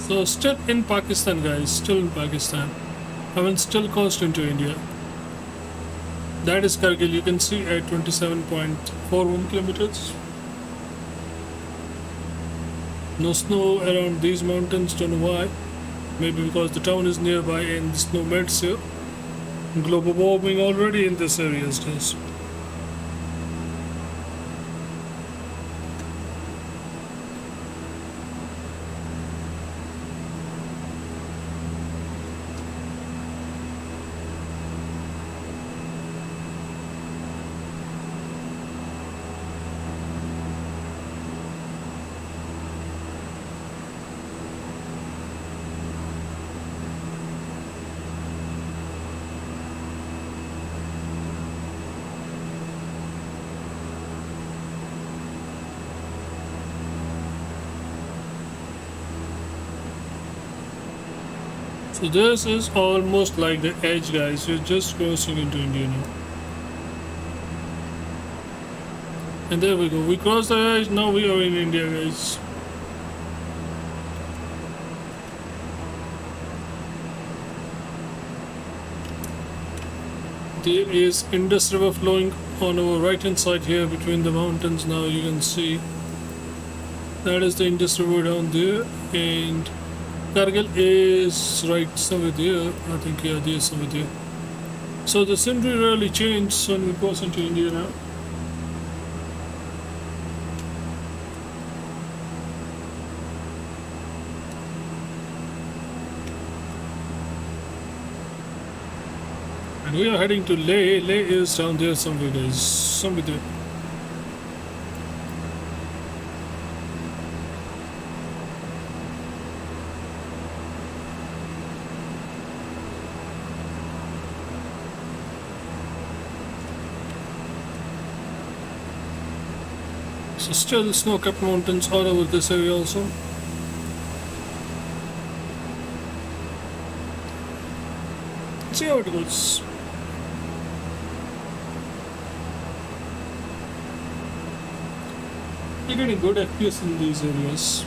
So still in Pakistan, guys. Still in Pakistan. I mean, still close into India. That is Kargil. You can see at 27.41 kilometers. No snow around these mountains. Don't know why. Maybe because the town is nearby and the snow melts here. Global warming already in this area, guys. So this is almost like the edge, guys. We're just crossing into India now. And there we go. We crossed the edge. Now we are in India, guys. There is Indus River flowing on our right hand side here between the mountains. Now you can see that is the Indus River down there, and Kargil is right somewhere there. I think, yeah, there's somewhere there. So the scenery really changed when we cross into India now. And we are heading to Leh. Leh is down there somewhere, guys. Somewhere there. So still snow-capped mountains all over this area also. See how it goes. You're getting good FPS in these areas.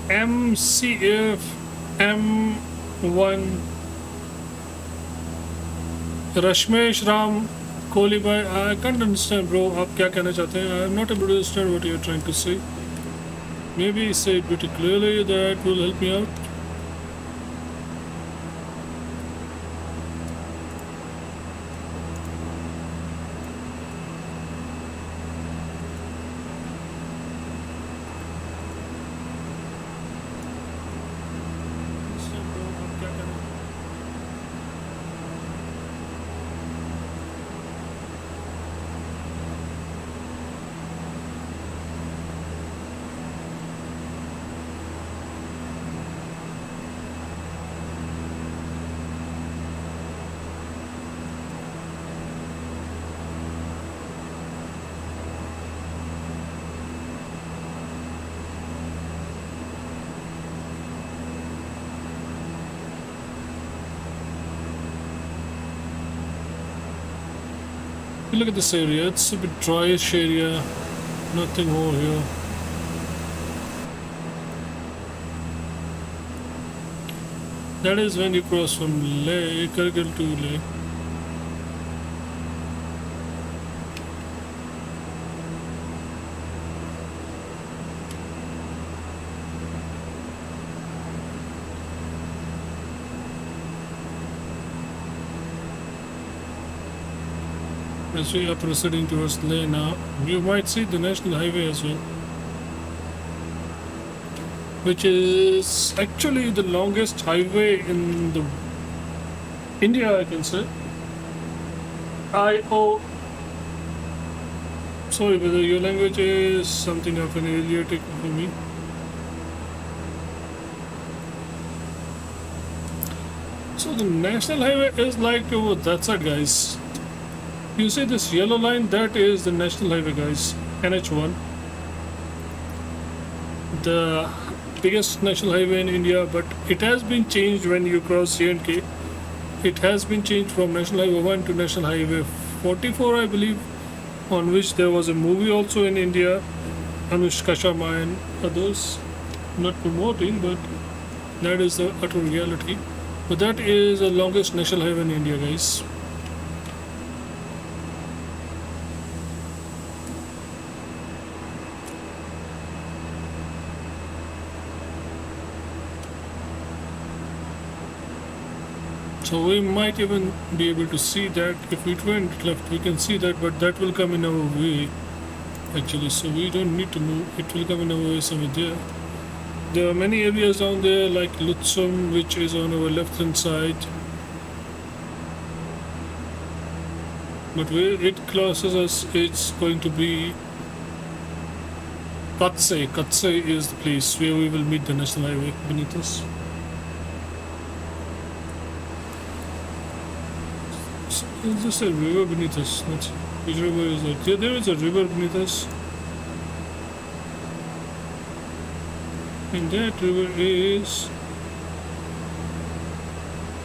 MCF M1 Rashmesh Ram Kohli bhai, I can't understand, bro. आप क्या कहना चाहते हैं? I'm not able to understand what you're trying to say. Maybe say it pretty clearly. That will help me out. Look at this area, it's a bit dryish area, nothing more here. That is when you cross from Leh, Kargil to Leh. As we are proceeding towards Leh now, you might see the national highway as well, which is actually the longest highway in the India, I can say. Sorry, whether your language is something of an idiotic for me. So the national highway is like over that side, guys. You see this yellow line? That is the national highway, guys. NH1. The biggest national highway in India, but it has been changed when you cross J&K. It has been changed from National Highway 1 to National Highway 44, I believe, on which there was a movie also in India, Anushka Sharma and others. Not promoting, but that is the utter reality. But that is the longest national highway in India, guys. So we might even be able to see that if we went left, we can see that, but that will come in our way actually. So we don't need to move, it will come in our way somewhere there. There are many areas down there like Lutsum, which is on our left hand side. But where it crosses us, it's going to be Katsai. Katsai is the place where we will meet the national highway beneath us. Is this a river beneath us? Which river is that? Yeah, there is a river beneath us. And that river is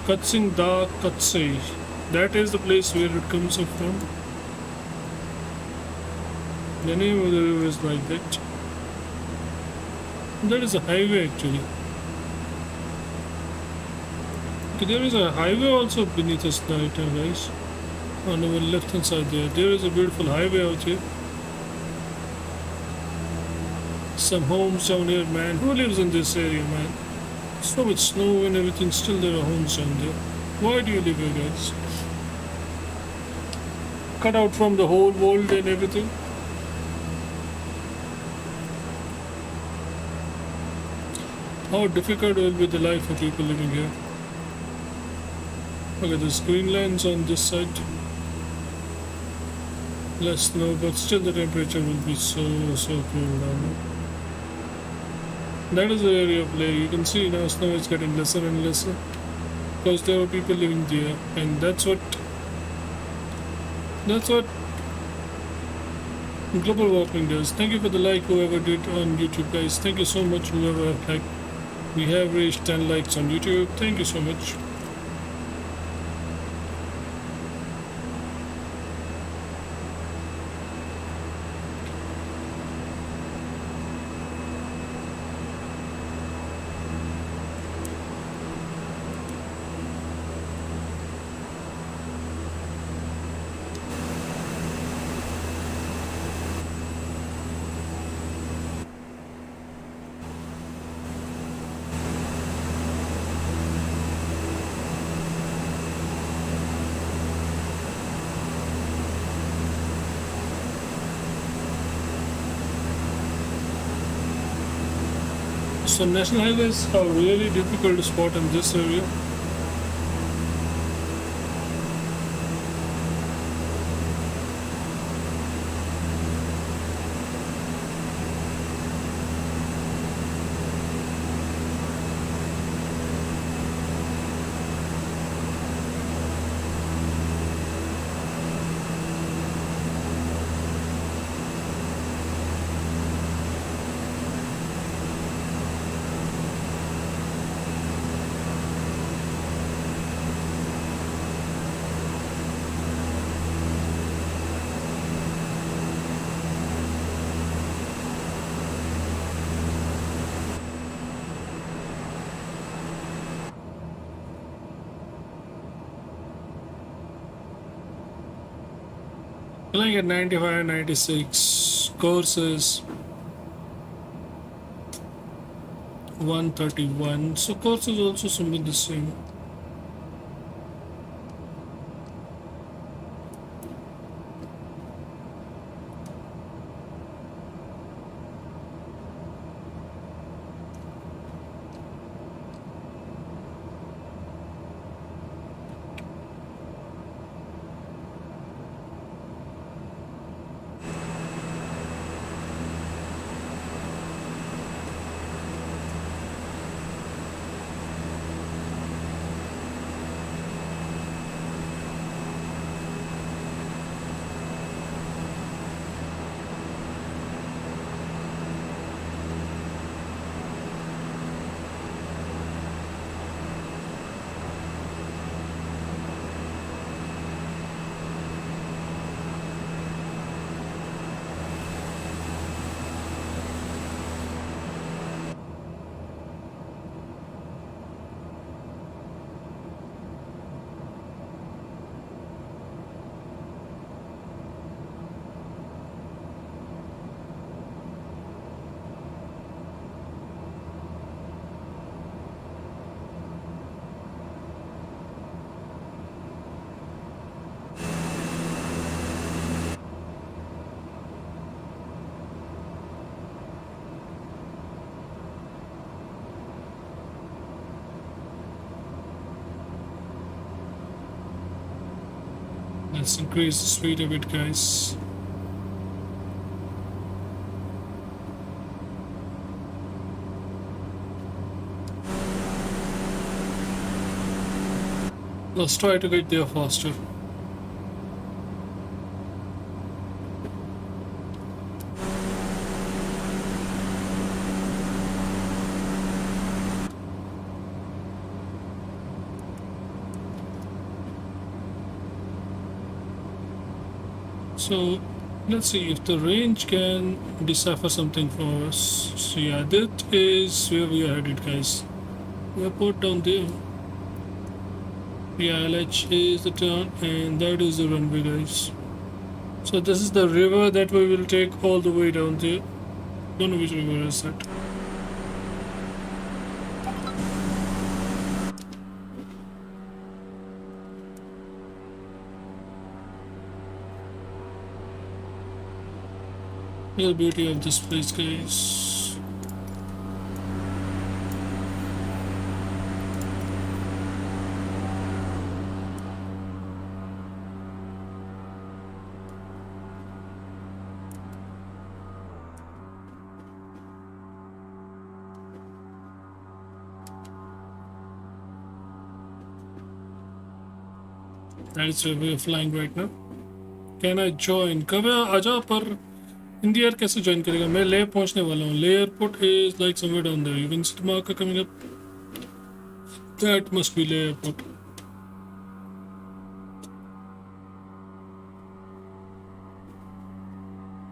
Katsing Da Katsai. That is the place where it comes up from. The name of the river is like that. That is a highway actually. Okay, there is a highway also beneath us right now, guys. On our left hand side there is a beautiful highway out here. Some homes down here, man. Who lives in this area, man? So much snow and everything, still there are homes down there. Why do you live here, guys? Cut out from the whole world and everything. How difficult will be the life of people living here? Okay, there's Greenlands on this side. Less snow, but still the temperature will be so cool down there. That is the area of Leh. You can see now snow is getting lesser and lesser because there are people living there, and that's what global warming does. Thank you for the like, whoever did on YouTube, guys. Thank you so much, whoever liked. We have reached 10 likes on YouTube. Thank you so much. So national highways are really difficult to spot in this area. Flying at 95, 96. Courses 131. So course is also something the same. Let's increase the speed a bit, guys. Let's try to get there faster. So let's see if the range can decipher something for us. So yeah, that is where we are headed, guys. Airport down there. Yeah, LH is the turn and that is the runway, guys. So this is the river that we will take all the way down there. Don't know which river is that. Here's the beauty of this place, guys. That's where we are flying right now. Can I join? कब आजा पर इन दी air कैसे join करेगा? मैं ले पहुंचने वाला हूँ. Leh airport is like somewhere down there. You can see the marker coming up. That must be Leh airport.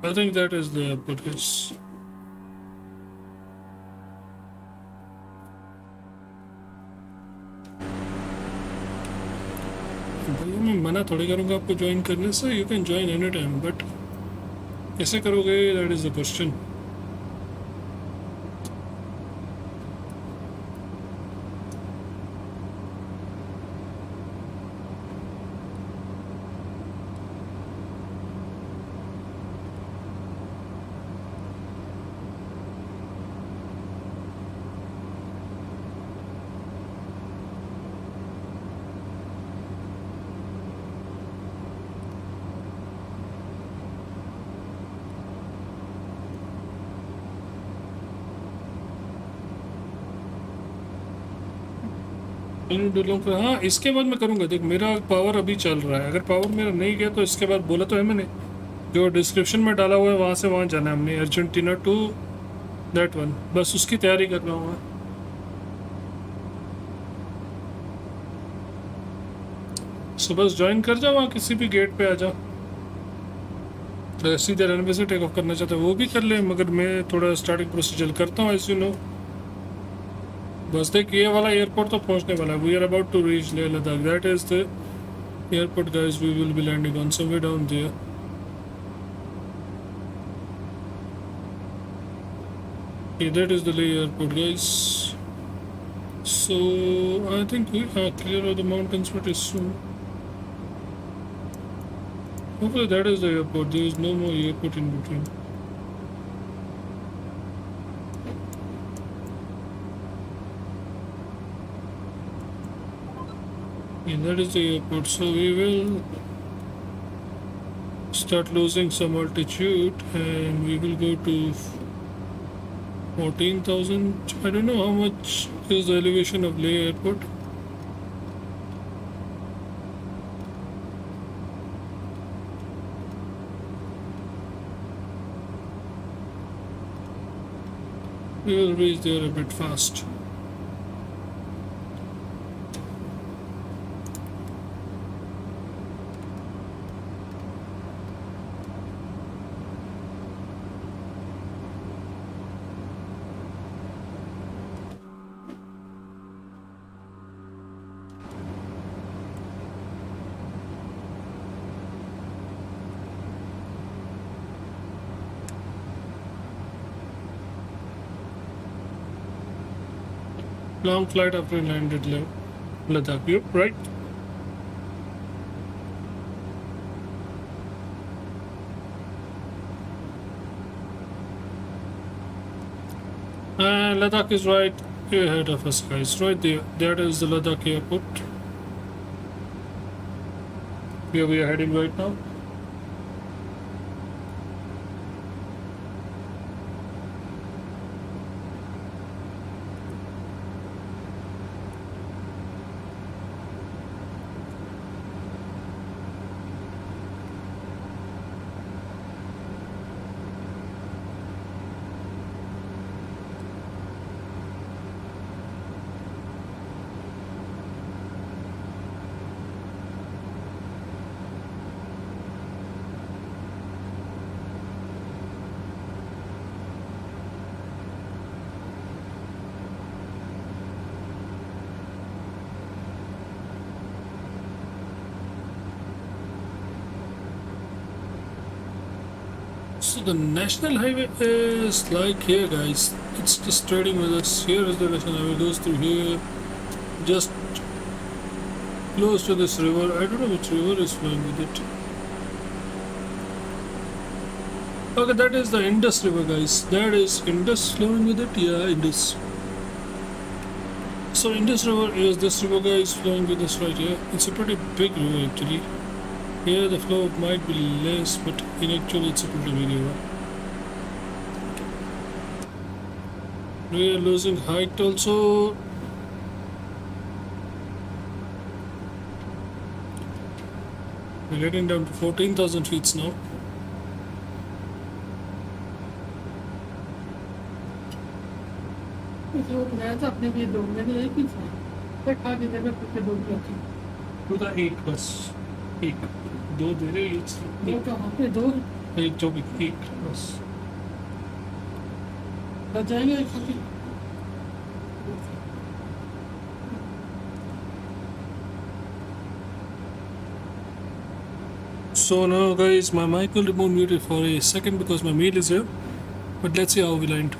I think that is the airport, yes. भैया मैं मना थोड़ी करूँगा आपको ज्वाइन करने से. You can join any time, but कैसे करोगे? That is the question. हाँ, इसके बाद मैं करूँगा. देख मेरा पावर अभी चल रहा है. अगर पावर मेरा नहीं गया तो इसके बाद बोला तो है मैंने, जो डिस्क्रिप्शन में डाला हुआ है वहाँ से वहाँ जाना है हमने. Argentina to that one. बस उसकी तैयारी कर रहा हूँ मैं. सो बस ज्वाइन कर जाओ, वहाँ किसी भी गेट पे आ जाओ. सीधे रनवे से टेक ऑफ करना चाहता है वो भी कर ले, मगर मैं थोड़ा स्टार्टिंग प्रोसीजर करता हूँ, एज यू नो. बस देख ये वाला एयरपोर्ट तो पहुंचने वाला है. We are about to reach Leh Ladakh. That is the airport, guys. We will be landing on somewhere down there. Okay, that is the Leh airport, guys. So I think we are clear of the mountains pretty soon. Hopefully that is the airport. There is no more airport in between. And that is the airport. So we will start losing some altitude and we will go to 14,000. I don't know how much is the elevation of Leh airport. We will reach there a bit fast. Long flight after we landed Ladakh. Yep, right? Ladakh is right ahead of us, guys. Right there. That is the Ladakh airport. Where we are heading right now. So the national highway is like here, guys. It's just trading with us. Here is the national highway, goes through here, just close to this river. I don't know which river is flowing with it. Okay, that is the Indus River, guys. That is Indus flowing with it. Yeah, Indus. So Indus River is this river, guys, flowing with us right here. It's a pretty big river actually. Here the flow might be less, but in actually it's a pretty big river. We are losing height also. We're getting down to 14,000 feet now. पूरा एक बस एक दो दे रहे एक जो भी एक बस So now, guys, my mic will remain muted for a second because my meal is here, but let's see how we land.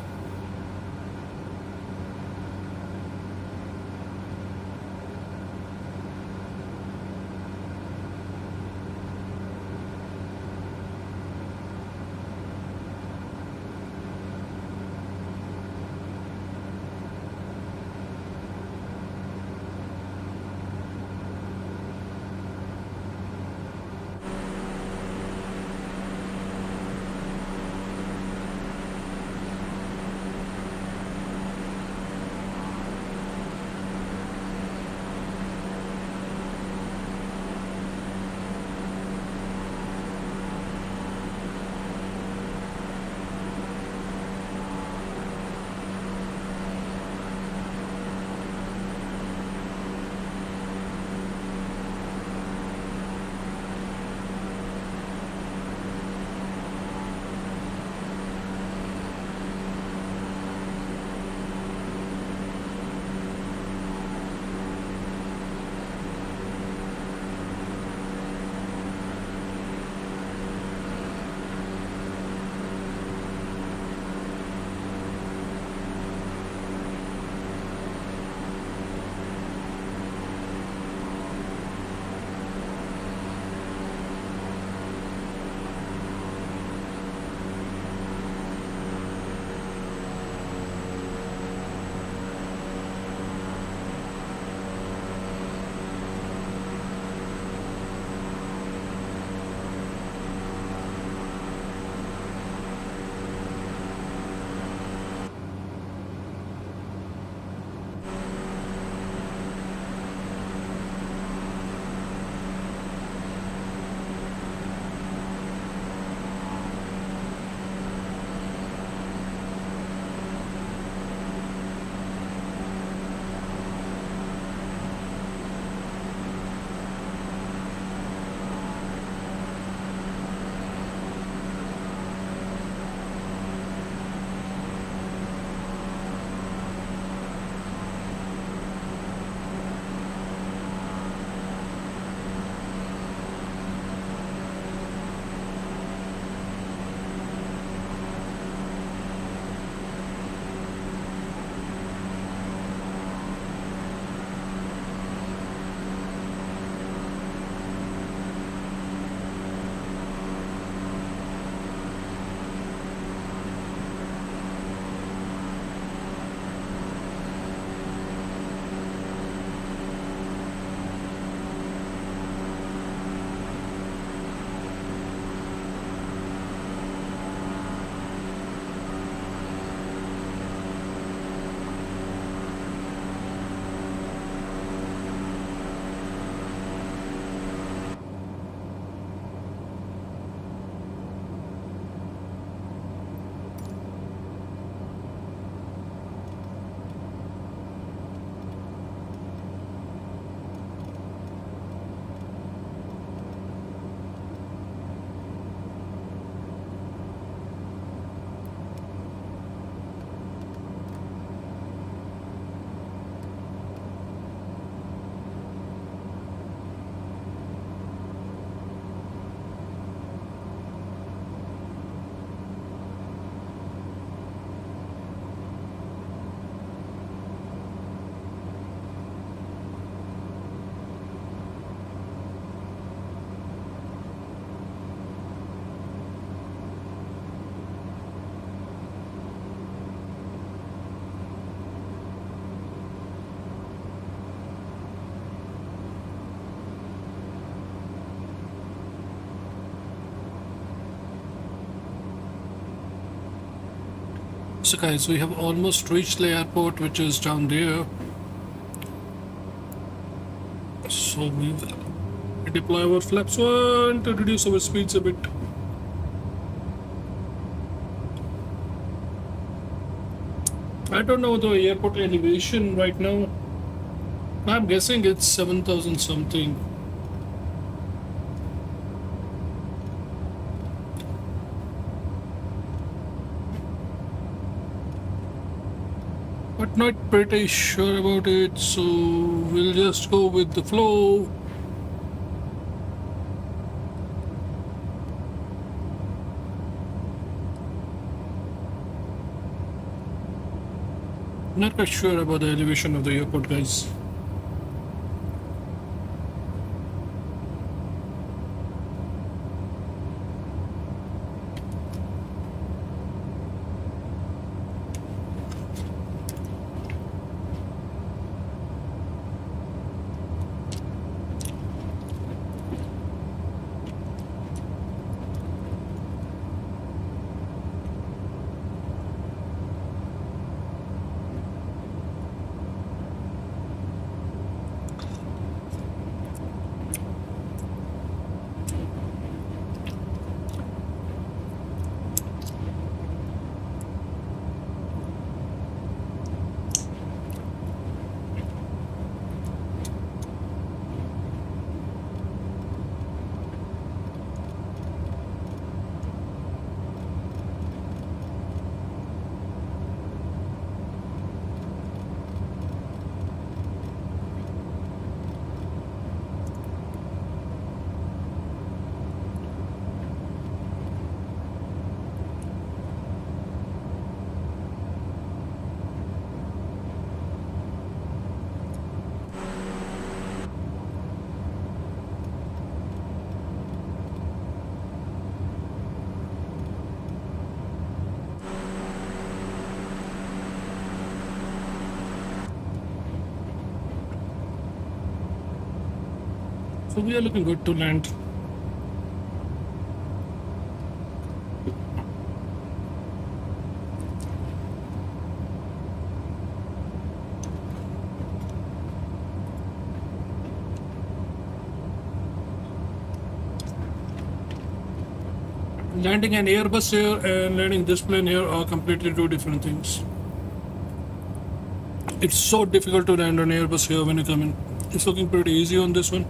So guys, we have almost reached the airport, which is down there. So we will deploy our flaps 1 to reduce our speeds a bit. I don't know the airport elevation right now. I'm guessing it's 7,000 something. But not pretty sure about it, so we'll just go with the flow. Not quite sure about the elevation of the airport, guys. So we are looking good to land. Landing an Airbus here and landing this plane here are completely two different things. It's so difficult to land on Airbus here when you come in. It's looking pretty easy on this one.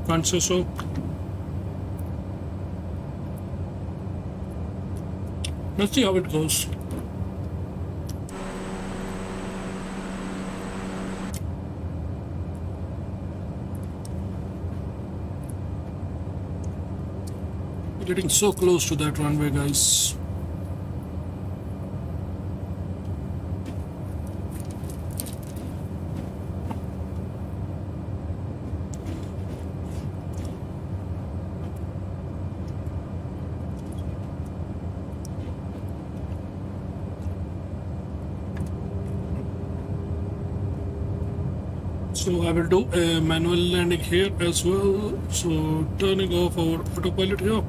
Can't say so. Let's see how it goes. We're getting so close to that runway, guys. So I will do a manual landing here as well. So turning off our autopilot here.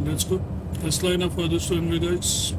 That's good. Let's line up for this runway, guys.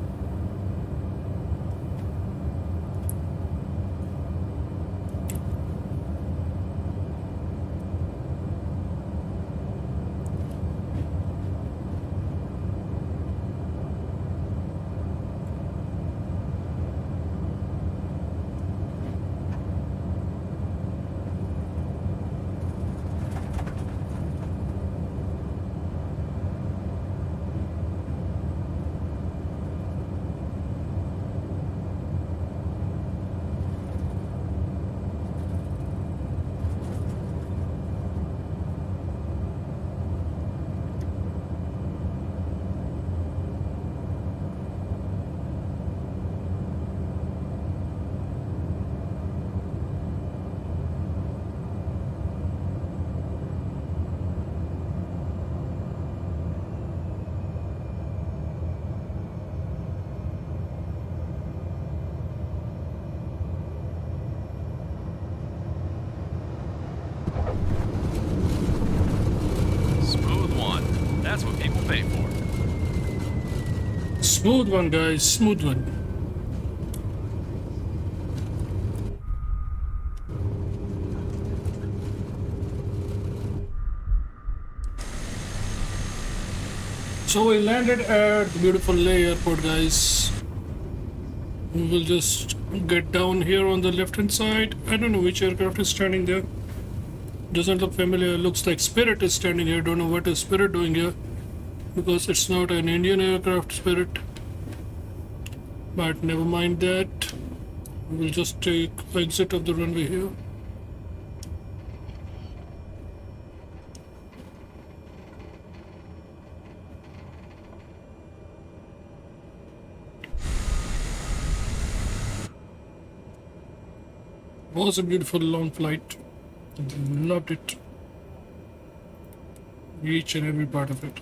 Smooth one. That's what people pay for. Smooth one, guys. Smooth one. So we landed at the beautiful Leh airport, guys. We will just get down here on the left hand side. I don't know which aircraft is standing there. Doesn't look familiar. Looks like Spirit is standing here. Don't know what is Spirit doing here, because it's not an Indian aircraft, Spirit. But never mind that. We'll just take exit of the runway here. Was a beautiful long flight. Loved it. Each and every part of it.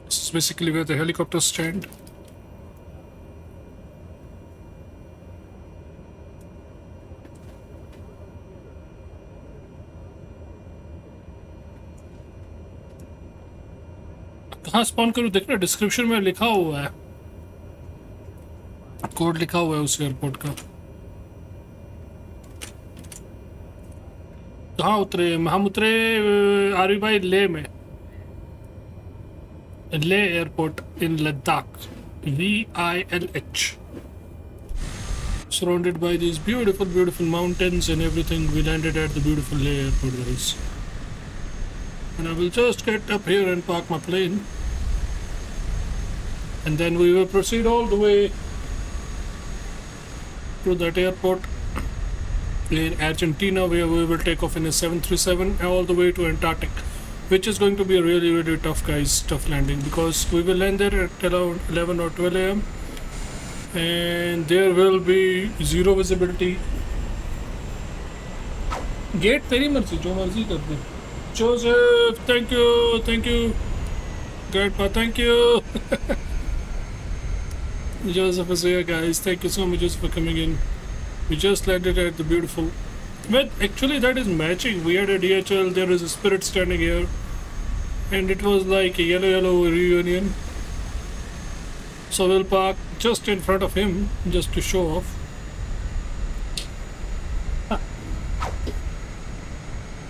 This is basically where the helicopters stand. कहाँ spawn करूँ? देखना description में लिखा हुआ है, code लिखा हुआ है उस एयरपोर्ट का. कहाँ उतरे? हम उतरे आरवी भाई ले में, ले airport in Ladakh, VILH, surrounded by these beautiful mountains and everything. We landed at the beautiful Leh airport, guys. And I will just get up here and park my plane, and then we will proceed all the way to that airport in Argentina, where we will take off in a 737 all the way to Antarctica, which is going to be a really tough, guys, tough landing, because we will land there at around 11 or 12 a.m. and there will be zero visibility. Gate तेरी मर्जी, जो मर्जी कर दे. Joseph, thank you. Grandpa, thank you. Joseph is here, guys. Thank you so much, Joseph, for coming in. We just landed at the beautiful. But actually, that is matching. We had a DHL. There is a Spirit standing here, and it was like a yellow reunion. So we'll park just in front of him, just to show off.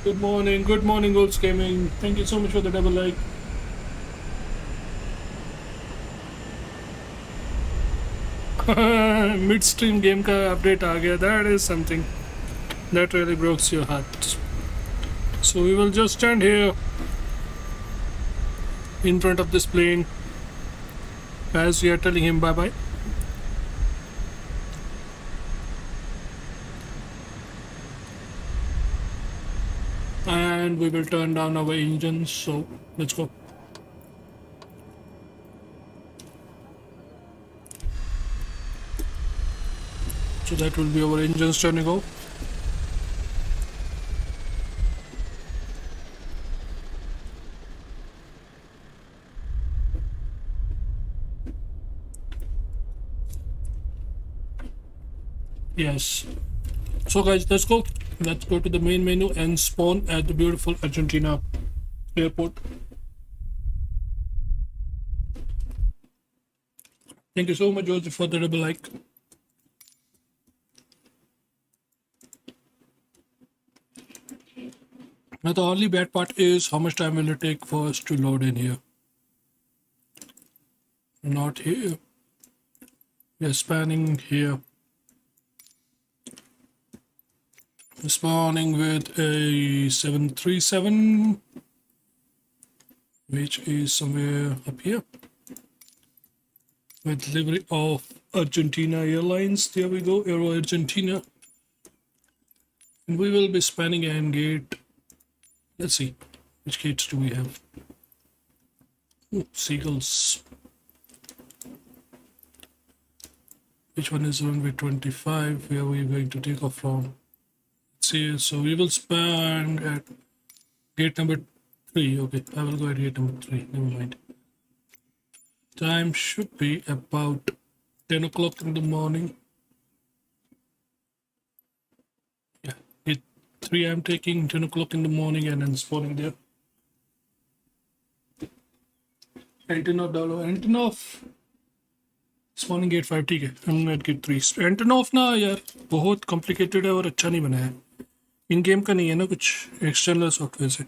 Good morning, Golds Gaming. Thank you so much for the double like. Midstream game ka update aa gaya. That is something that really breaks your heart. So we will just stand here in front of this plane as we are telling him bye bye. And we will turn down our engines, so let's go. So that will be our engines turning off. Yes. So guys, let's go. Let's go to the main menu and spawn at the beautiful Argentina airport. Thank you so much, Joseph, for the double like. Now the only bad part is how much time will it take for us to load in here. Not here. We are spanning here. Spawning with a 737, which is somewhere up here, with delivery of Argentina Airlines. There we go, Aero Argentina. And we will be spanning an gate. Let's see, which gates do we have? Ooh, seagulls. Which one is runway 25? Where are we going to take off from? See, so we will span at gate number 3. Okay, I will go at gate number 3. Never mind. Time should be about 10 o'clock in the morning. Yeah, at 3 I'm taking 10 o'clock in the morning and then spawning there. Antonov spawning gate 5 ठीक है हम at gate 3 Antonov ना यार बहुत complicated है और अच्छा नहीं बना है इन गेम का नहीं है ना कुछ एक्सटर्नल सॉफ्टवेयर से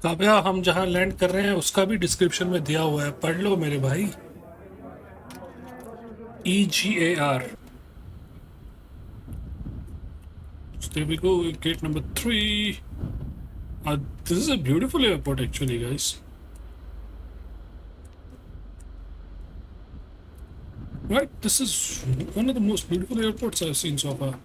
काव्या हम जहां लैंड कर रहे हैं उसका भी डिस्क्रिप्शन में दिया हुआ है पढ़ लो मेरे भाई EGAR so there we go gate number 3 this is a beautiful airport actually guys right this is one of the most beautiful airports I've seen so far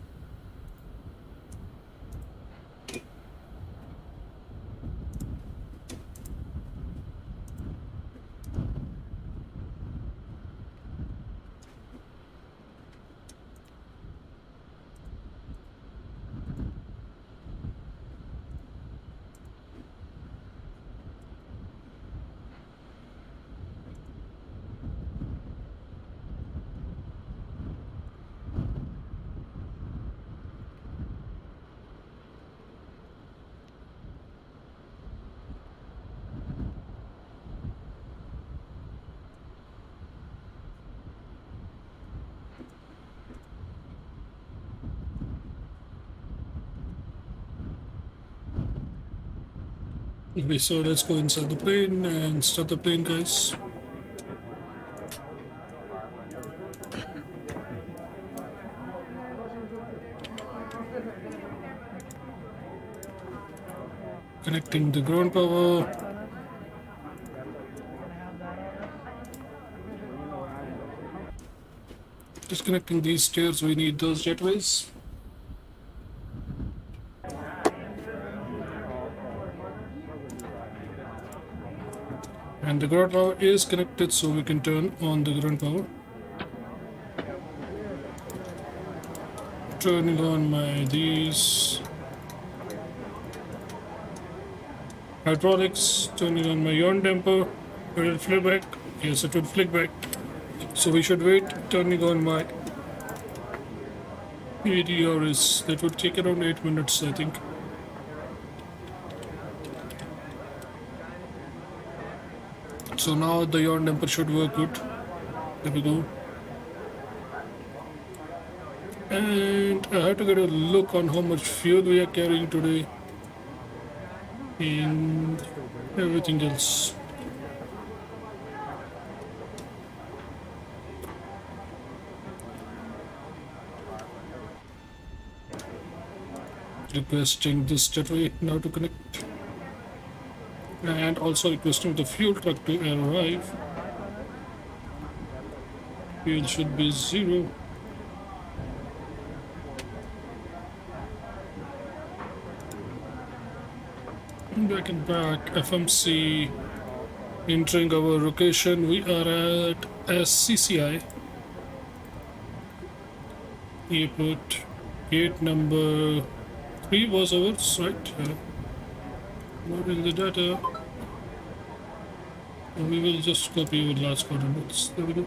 Okay, so let's go inside the plane and start the plane, guys. Connecting the ground power. Disconnecting these stairs, we need those jetways. And the ground power is connected, so we can turn on the ground power. Turning on these hydraulics, turning on my yawn damper. Will it flick back? Yes, it will flick back. So we should wait. Turning on my ADRs. That would take around 8 minutes, I think. So now the yawn damper should work good. There we go. And I have to get a look on how much fuel we are carrying today and everything else. Requesting this jetway now to connect. And also requesting the fuel truck to arrive. Fuel should be 0. Back and back, FMC entering our location. We are at SCCI airport. Gate number 3 was ours, right? Loading the data. We will just copy our last coordinates. There we go.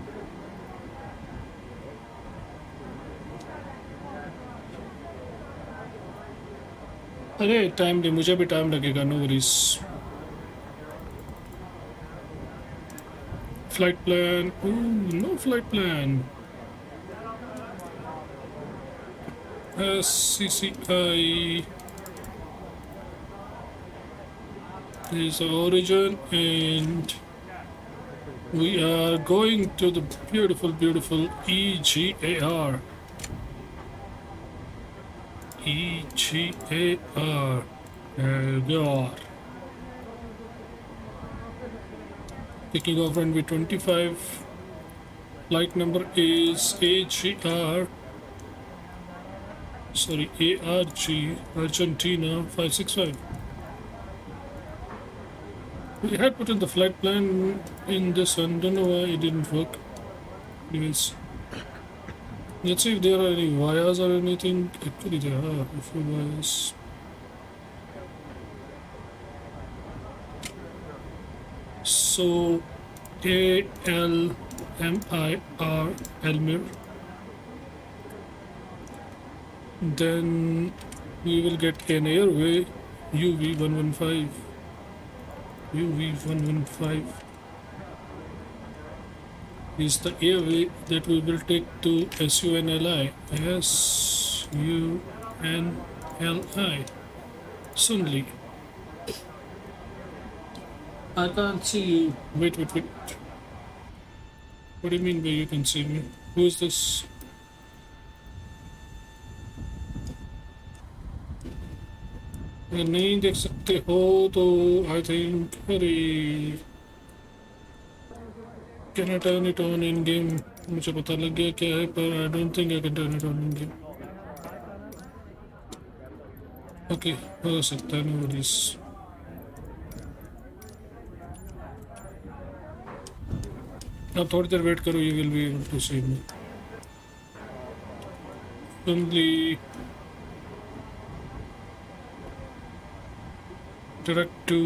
अरे time दे, मुझे भी time लगेगा, no worries. Flight plan. Ooh, no flight plan. SCCI is the origin, and we are going to the beautiful, beautiful EGAR. EGAR. God. Taking off runway 25. Flight number is AGR. Sorry, ARG, Argentina 565. We had put in the flight plan in this one. Don't know why it didn't work. Anyways, let's see if there are any wires or anything. Actually, there are a few wires. So, ALMIR, Elmir. Then we will get an airway UV115. UV115 is the airway that we will take to SUNLI. SUNLI. Sunli. I can't see you. Wait. What do you mean by you can see me? Who is this? अगर नहीं देख सकते हो तो I think अरे can I turn it on in game. मुझे पता लग गया क्या है, पर I don't think I can turn it on in game. Okay, हो सकता है, नो वरीज. अब थोड़ी देर वेट करो, you will be able to see me. Only direct to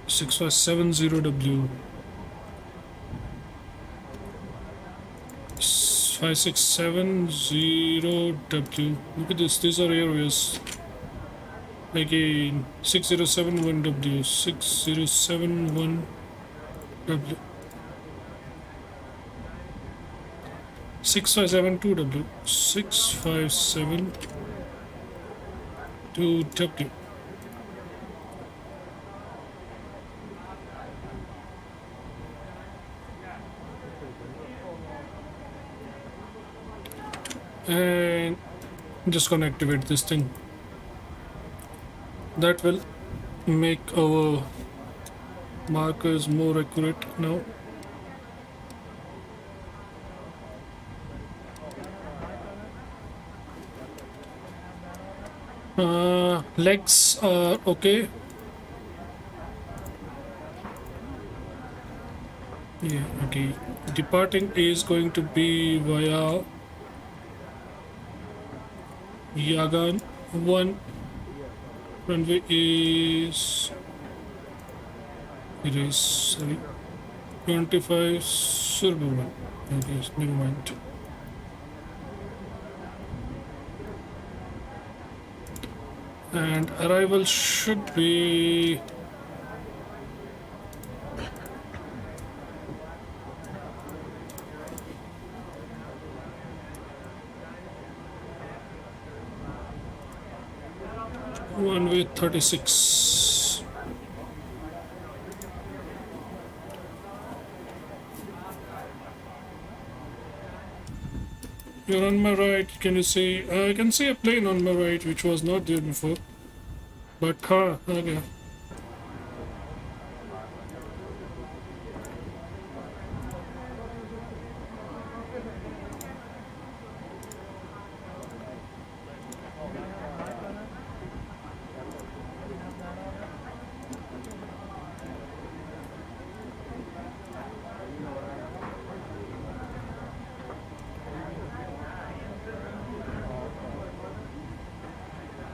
(6570W) 5670W. Look at this, these are areas. Again, 6071W, 6071W, 6572W, 6572W. And I'm just gonna activate this thing. That will make our markers more accurate now. Legs are okay. Yeah, okay. Departing is going to be via Yagan 1. Runway is 25 Skordu 1. Okay, never mind. And arrival should be runway 36. You're on my right. Can you see? I can see a plane on my right, which was not there before. But okay.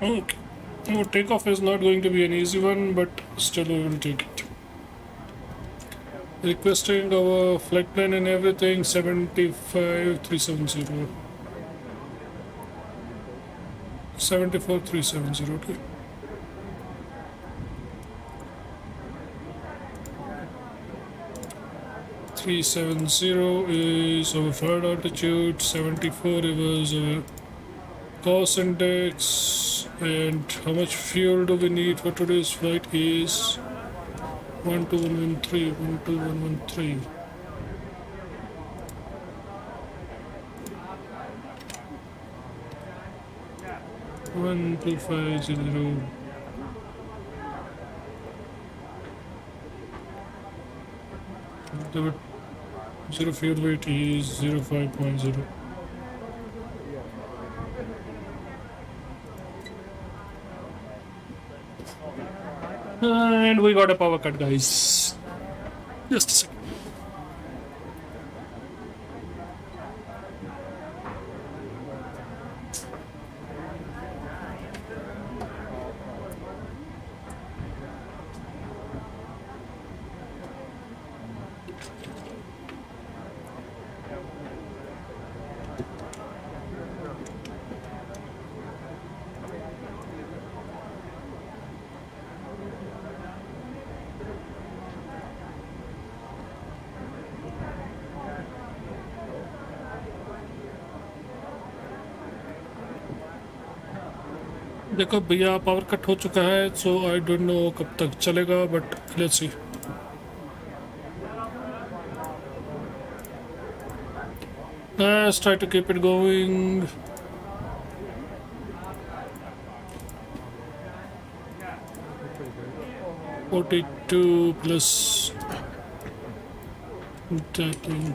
Okay. Oh, takeoff is not going to be an easy one, but still we will take it. Requesting our flight plan and everything, 75370. 74,370. Okay. .370 is our flight altitude. 74 is our cost index. And how much fuel do we need for today's flight is 12113. 12113. 1250. The zero fuel weight is 05.0. And we got a power cut, guys. Just a second. देखो भैया power cut हो चुका है so I don't know कब तक चलेगा but let's see let's try to keep it going. $42 plus that thing.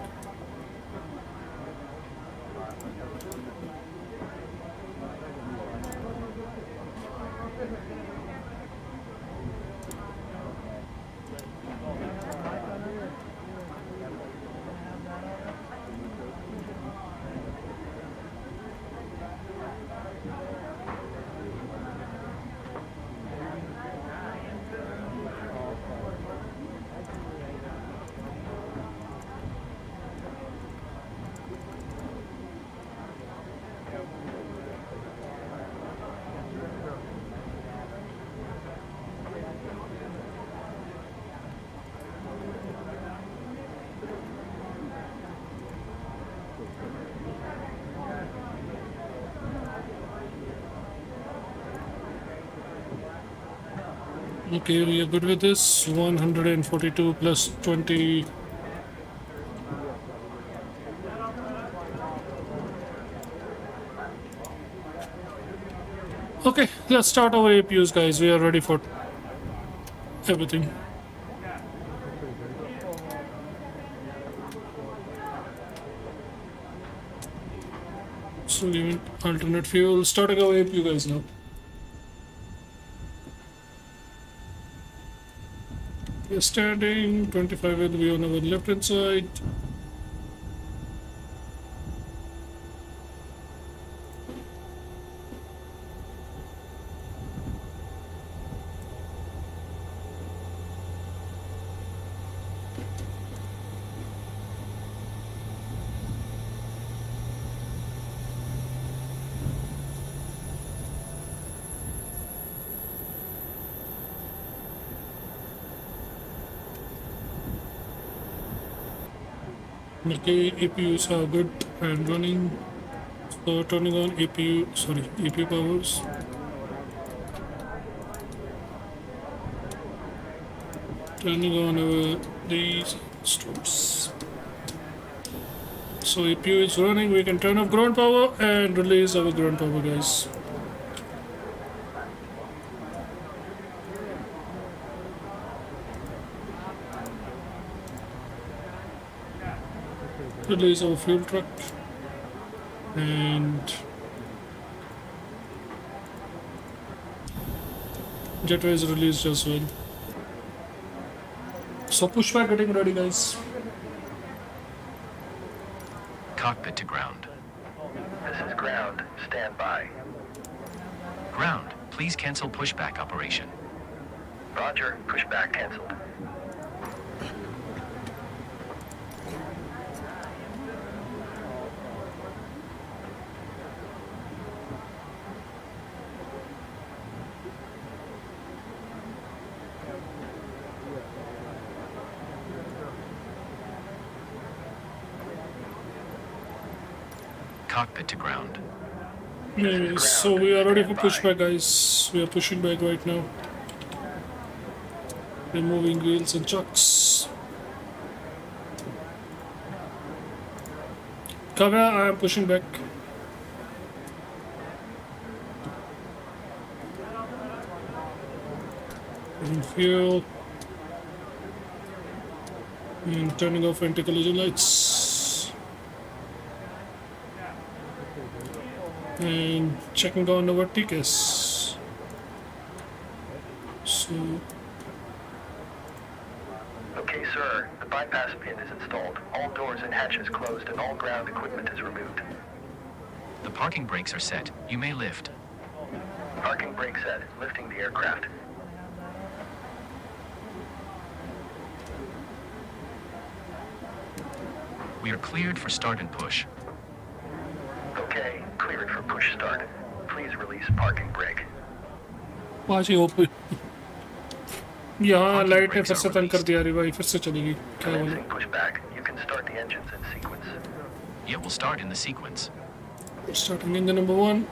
Okay, we are good with this. 142 plus 20. Okay, let's start our APUs, guys. We are ready for everything. So, giving alternate fuel. Starting our APU, guys, now. We're standing, 25 will be on our left hand side. Okay, APUs are good and running. So turning on APU powers. Turning on these stores. So APU is running, we can turn off ground power and release our ground power, guys. Release our fuel truck and jetway is released as well. So pushback getting ready, guys. Cockpit to ground. This is ground. Stand by. Ground, please cancel pushback operation. Roger. Pushback canceled. Cockpit to ground. Anyways, so we are ready for pushback, guys. We are pushing back right now. Removing wheels and chucks. Kavya, I am pushing back. Putting fuel. And turning off anti-collision lights. And checking on our TKS. So, Okay, sir. The bypass pin is installed. All doors and hatches closed and all ground equipment is removed. The parking brakes are set. You may lift. Parking brake set. Lifting the aircraft. We are cleared for start and push. Okay, cleared for push start. Please release parking brake. पाँच ही open यहाँ Parking light ने brakes फिर are से तंग कर released. दिया रे भाई फिर से चलेगी क्या बोले Commencing pushback. You can start the engines in sequence. It will start in the sequence. starting engine number 1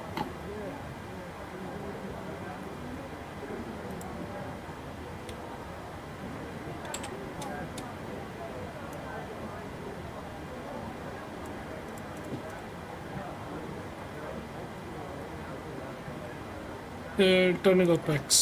turning off packs.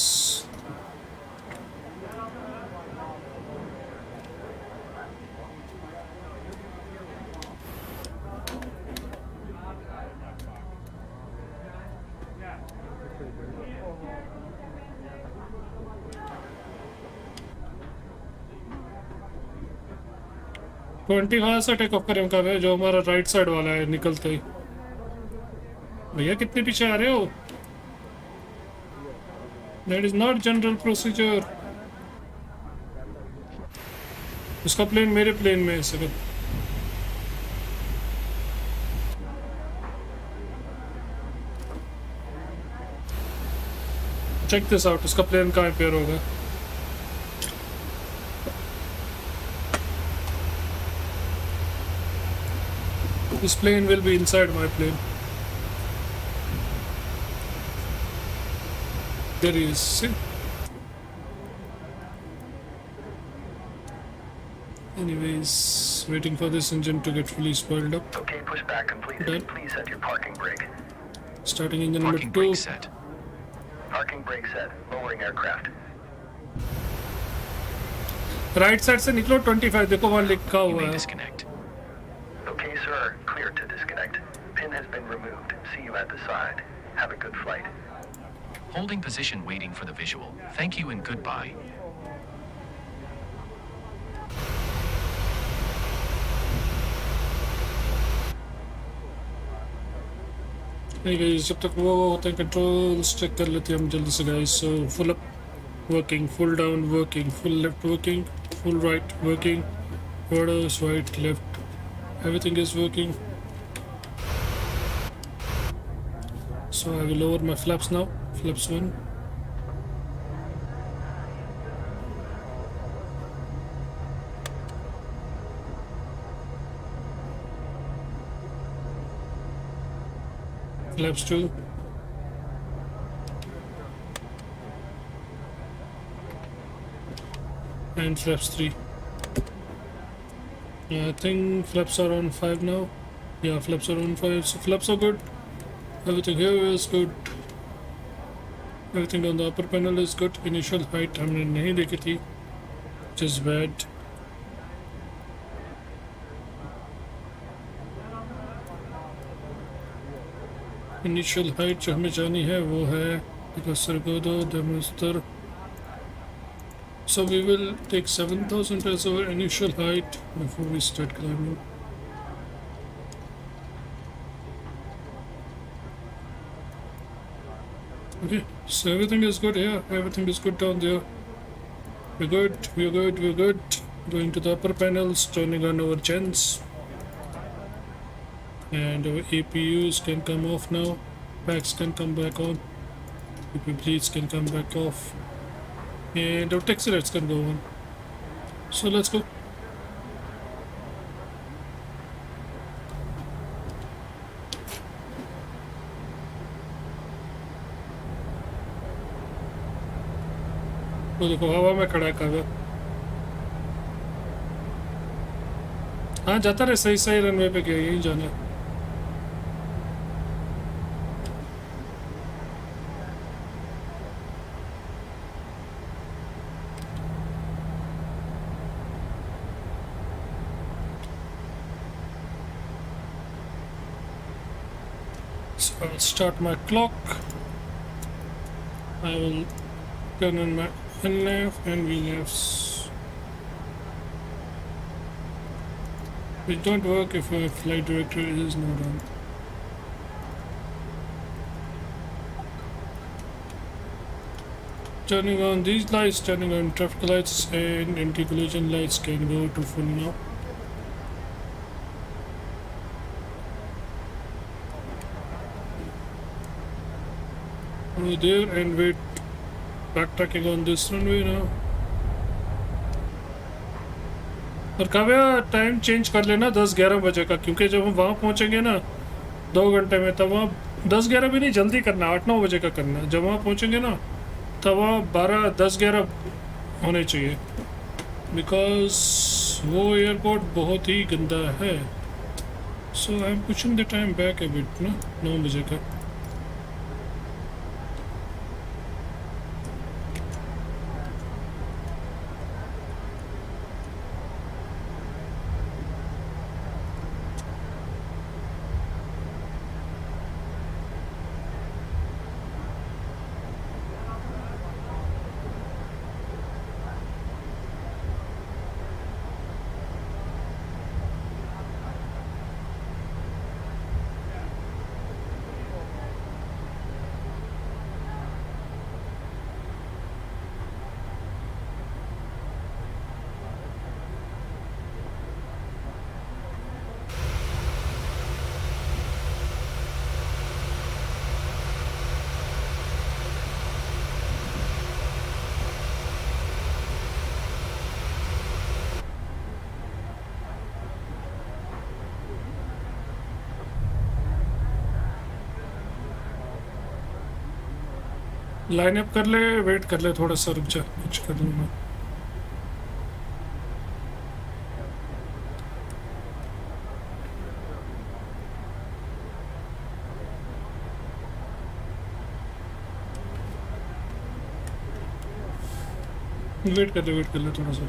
Twenty कहाँ से टेक ऑफ करें कब है जो हमारा राइट साइड वाला है निकलते ही भैया कितने पीछे आ रहे हो that is not general procedure उसका प्लेन मेरे प्लेन में है सर चेक दिस आउट उसका प्लेन कहाँ पेयर होगा This plane will be inside my plane. There he is. See? Anyways, waiting for this engine to get fully spoiled up. Okay, pushback completed. Done. Please set your parking brake. Starting engine Parking number 2. brake set. Parking brake set. Lowering aircraft. Right side से निकलो 25 देखो वहाँ लिखा You हुआ may है disconnect. Okay, sir. Clear to disconnect. Pin has been removed. See you at the side. Have a good flight. Holding position waiting for the visual. Thank you and goodbye. Hey guys, जब तक वो होते हैं controls check कर लेते हैं हम जल्दी से guys so full up working full down working full left working full right working orders right left everything is working so I will lower my flaps now flaps 1 flaps 2 and flaps 3 I think flaps are on 5 now. Yeah, flaps are on 5. So flaps are good. Everything here is good. Everything on the upper panel is good. Initial height हमने नहीं देखी थी, which is bad. Initial height जो हमें जानी है वो है Skordu, Demonster. So we will take 7,000 as our initial height before we start climbing. Okay, so everything is good here, everything is good down there. We're good, we're good, we're good. Going to the upper panels, turning on our gens. And our APUs can come off now. Packs can come back on. PP bleeds can come back off. And our taxi lights can go on. So let's go. वो देखो हवा में खड़ा है काव्या। हाँ जाता रहे, सही सही रनवे पे गया, यही जाना है। So I'll start my clock. I will turn on my NLAV and VLAVs, which don't work if my flight directory is not on. Turning on these lights, turning on traffic lights and anti-collision lights can go to full now. Over there and wait, backtracking on this runway now. और Kavya time change कर लेना 10-11 बजे का, क्योंकि जब हम वहाँ पहुँचेंगे ना 2 घंटे में, तब वहाँ 10-11 भी नहीं, जल्दी करना, 8-9 बजे का करना। जब वहाँ पहुँचेंगे ना तब वहाँ 12-10-11 होने चाहिए, बिकॉज वो एयरपोर्ट बहुत ही गंदा है। So I am pushing the time back a bit ना, 9 बजे का। लाइन अप कर ले, वेट कर ले, थोड़ा सा रुक जा, कुछ कर लूँगा। वेट कर ले थोड़ा सा।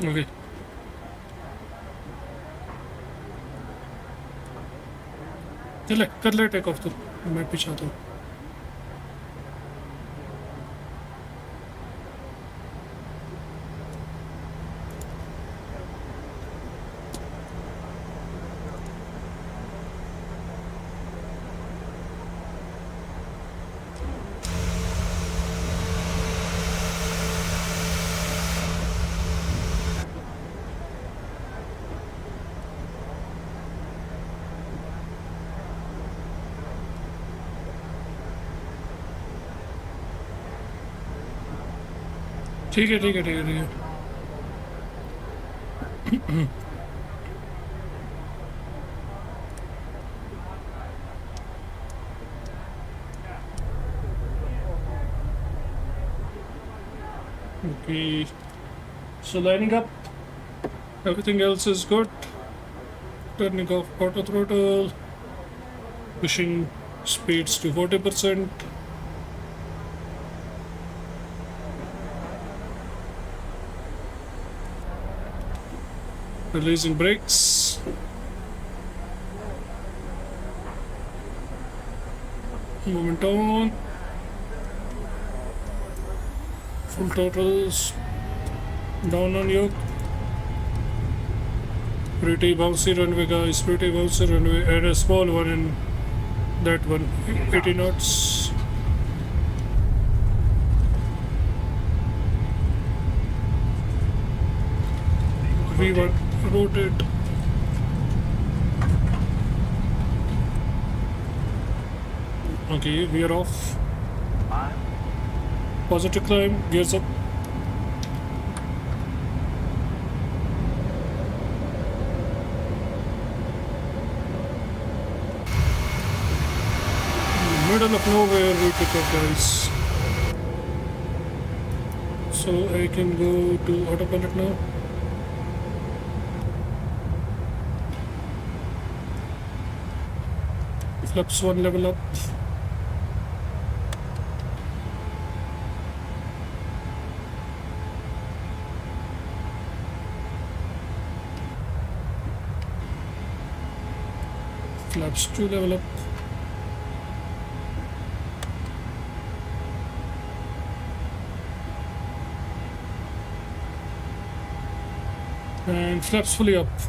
ओके चले कर ले टेक ऑफ, तो मैं पीछे आता हूँ। ठीक है ठीक है ठीक है ठीक है। Okay, so lining up, everything else is good. Turning off auto throttle, pushing speeds to 40%. Releasing brakes. Moment on. Full totals. Down on yoke. Pretty bouncy runway, guys. Pretty bouncy runway. And a small one in that one. 80 knots. V1. Rotate. Okay, we are off. Positive climb, gears up. Middle of nowhere we pick up, guys. So I can go to autopilot now. Flaps 1 level up. Flaps 2 level up. And flaps fully up. So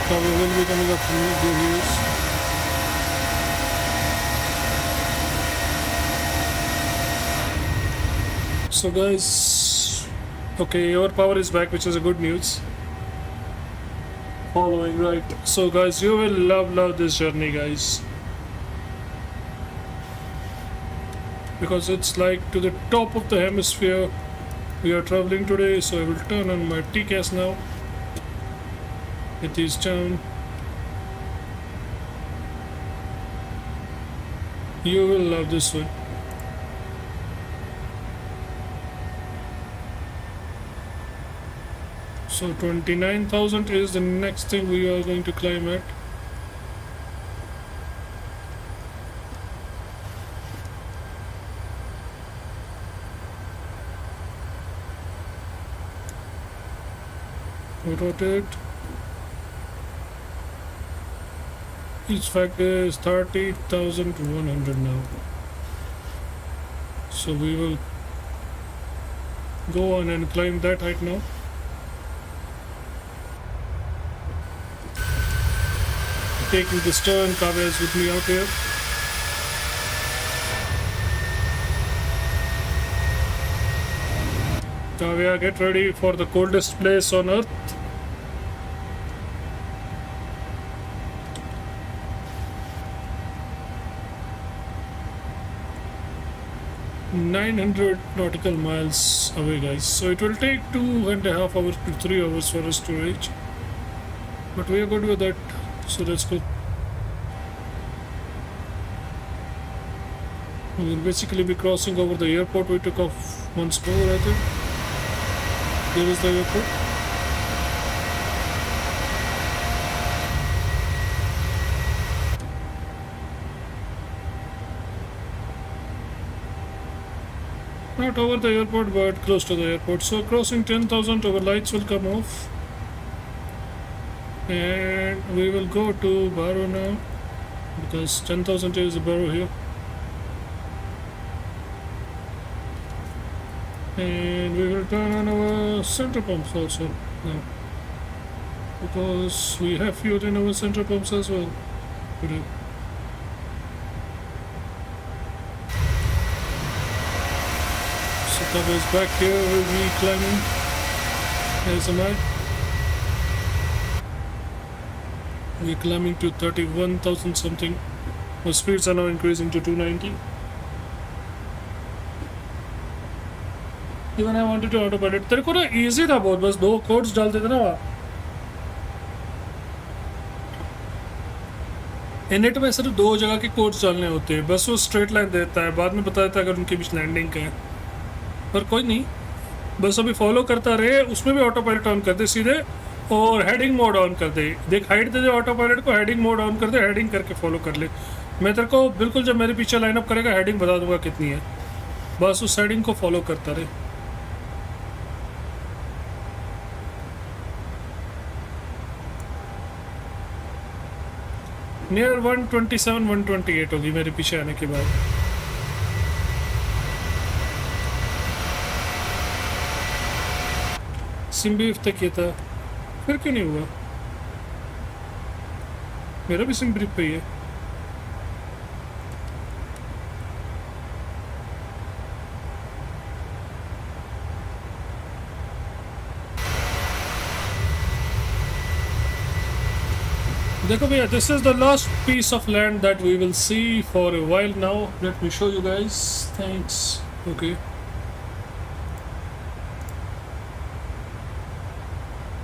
cover will be coming up from the views. So guys, okay, our power is back, which is a good news. Following right. So guys, you will love this journey, guys. Because it's like to the top of the hemisphere we are traveling today. So I will turn on my TCAS now. It is down. You will love this one. So 29,000 is the next thing we are going to climb at. Rotate. Each factor is 30,100 now. So we will go on and climb that height now. Taking the stern, Kavya is with me out here. Kavya, get ready for the coldest place on earth. ...900 nautical miles away, guys. So it will take 2.5 hours to 3 hours for us to reach. But we are good with that. So let's go. We will basically be crossing over the airport. We took off once more, I think. Here is the airport. Not over the airport, but close to the airport. So crossing 10,000, our lights will come off. And we will go to Barrow now, because 10,000 is a Barrow here. And we will turn on our center pumps also now, because we have fuel in our center pumps as well today. So Kavya is back here with me climbing. There's a man. We're climbing to 31,000 something. Our speeds are now increasing to 290. Even I wanted to autopilot. तेरे को ना easy था बहुत, बस 2 codes डालते थे ना वहाँ. इनेट में सिर्फ 2 जगह के कोड्स डालने होते हैं, बस वो स्ट्रेट लाइन देता है, बाद में बता देता है अगर उनके बीच लैंडिंग का है. पर कोई नहीं, बस अभी फॉलो करता रहे. उसमें भी ऑटो पायलट ऑन कर दे सीधे, और हेडिंग मोड ऑन कर दे. देख हाइट दे दे ऑटो पायलट को, हेडिंग मोड ऑन कर दे, हेडिंग करके फॉलो कर ले. मैं तेरे को बिल्कुल जब मेरे पीछे लाइनअप करेगा हेडिंग बता दूंगा कितनी है, बस उस हेडिंग को फॉलो करता रहे. नियर 127 128 होगी मेरे पीछे आने के बाद। सिम ब्रीफ तक ये था, फिर क्यों नहीं हुआ? मेरा भी सिम ब्रीफ पे ही है। देखो भैया, this is the last piece of land that we will see for a while now. Let me show you guys. Thanks. Okay.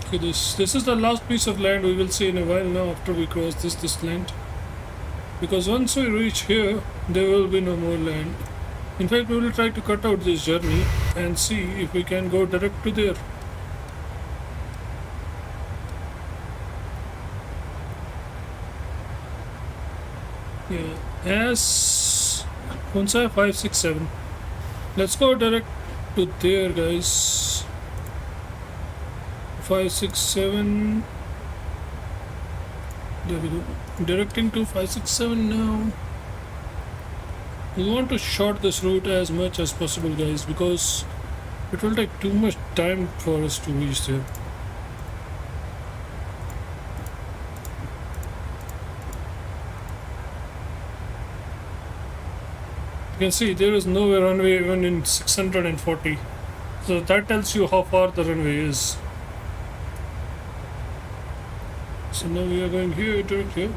Okay, this is the last piece of land we will see in a while now after we cross this land. Because once we reach here, there will be no more land. In fact, we will try to cut out this journey and see if we can go direct to there. Yeah, as once I 5, 6, 7. Let's go direct to there, guys. 5, 6, 7. There we go. Directing to 5, 6, 7 now. We want to short this route as much as possible, guys, because it will take too much time for us to reach there. You can see there is no runway even in 640, so that tells you how far the runway is. So now we are going here, direct here.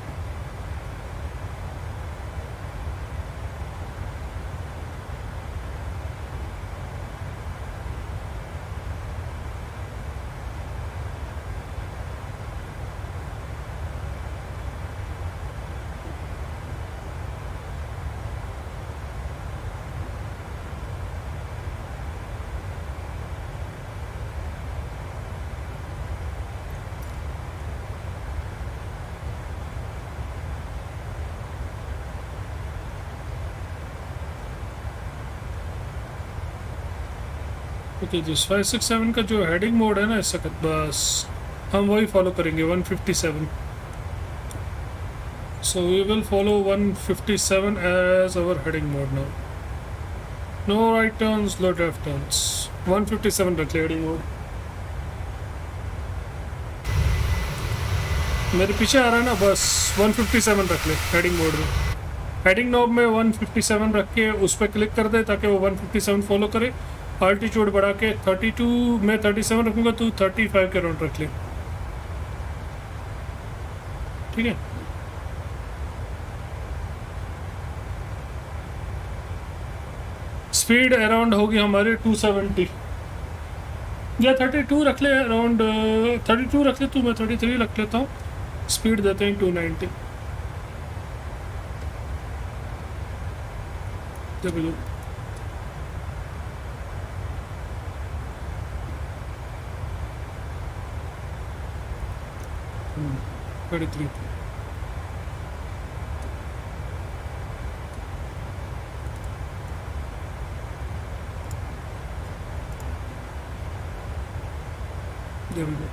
Okay, this 5, 6, 7 का जो heading mode है ना इस वक्त, बस हम वही follow करेंगे 157. So we will follow 157 as our heading mode now. No right turns, no left turns. 157 रख ले heading mode. मेरे पीछे आ रहा है ना, बस 157 रख ले हेडिंग मोड में. हेडिंग नॉब में 157 रख के उस पर क्लिक कर दे ताकि वो 157 फॉलो करे. अल्टीट्यूड बढ़ा के 32 में 37 रखूँगा, तो 35 के राउंड रख ले, ठीक है. स्पीड अराउंड होगी हमारे 270 या 32 रख ले. अराउंड 32 रख ले तू, मैं 33 रख लेता हूँ. स्पीड देते हैं 290. देखो 33. There we go.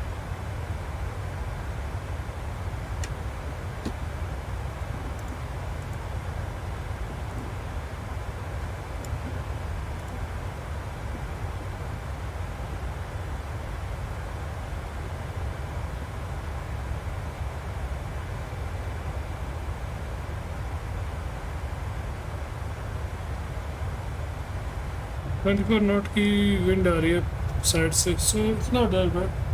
Twenty not की विंड आ रही है साइड से, so it's not that bad.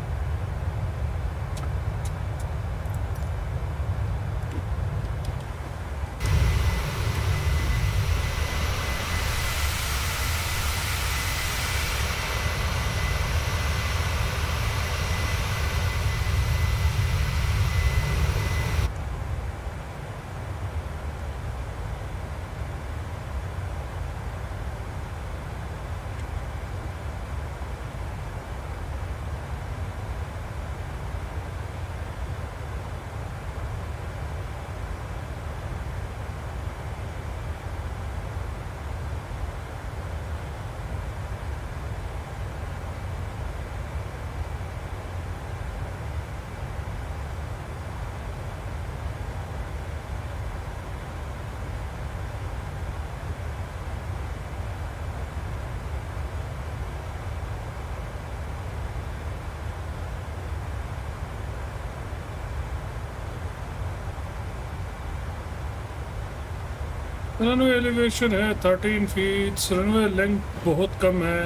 Runway elevation है 13 फीट, रनवे लेंथ बहुत कम है।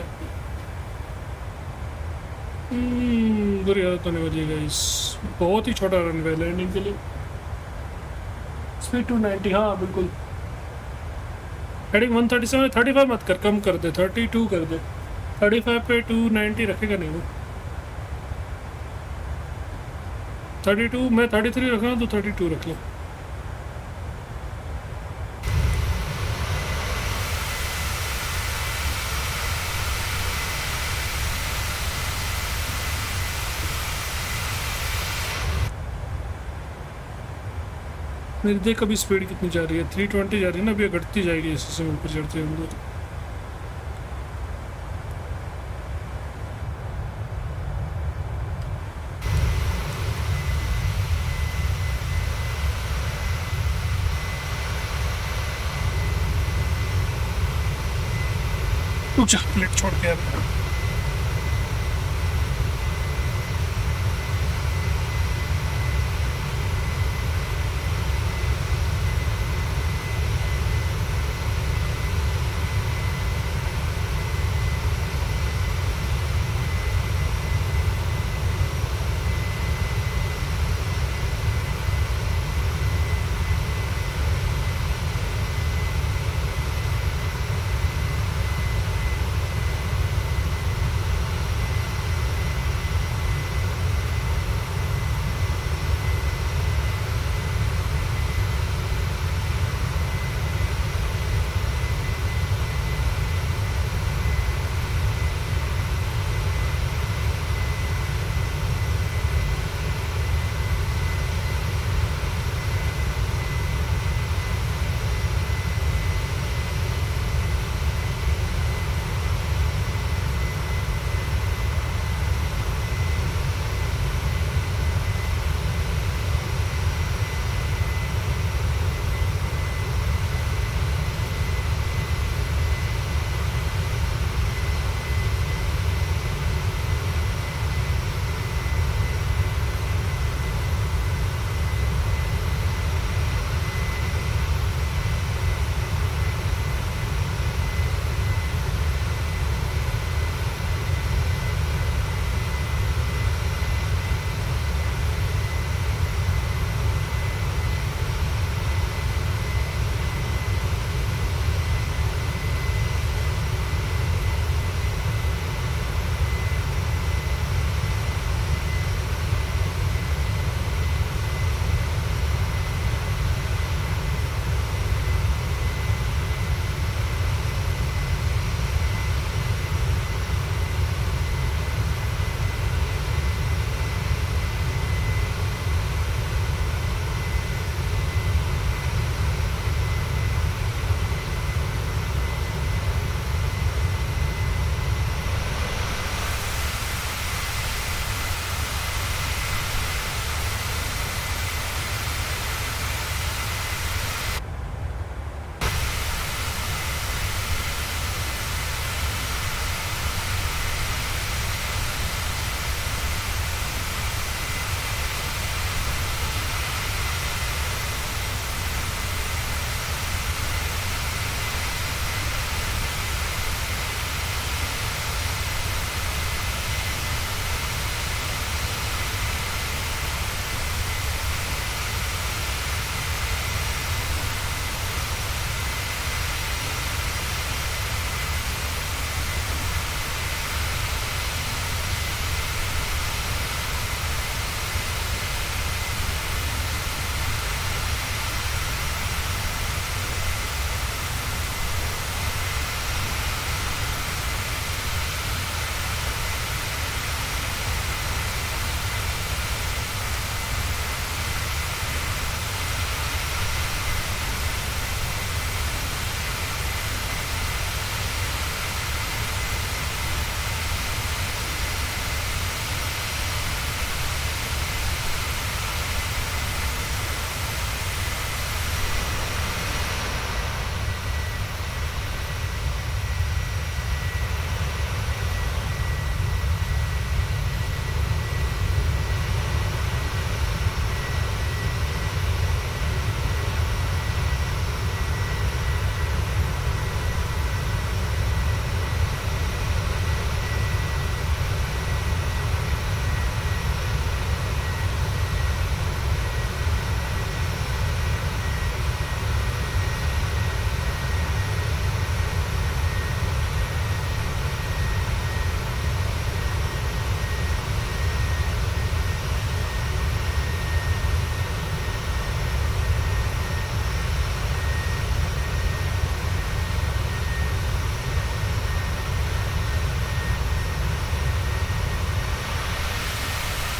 बुरी हालत होने वाली है गाइस, बहुत ही छोटा रनवे लैंडिंग के लिए। स्पीड 290, हाँ बिल्कुल। हेडिंग 137, 35 मत कर, कम कर दे, 32 कर दे। 35 पे 290 रखेगा नहीं वो। 32, मैं 33 रख रहा हूँ तो 32 रख लो। मेरी देख अभी स्पीड कितनी जा रही है, 320 जा रही है ना, अभी घटती जाएगी जैसे से ऊपर चढ़ते हैं हम लोग। रुक जा, प्लेट छोड़ के अब।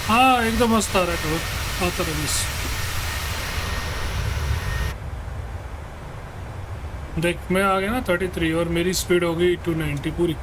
हाँ एकदम मस्त आ रहा है, आता रहा बस। देख मैं आ गया ना 33 और मेरी स्पीड हो गई 290 पूरी।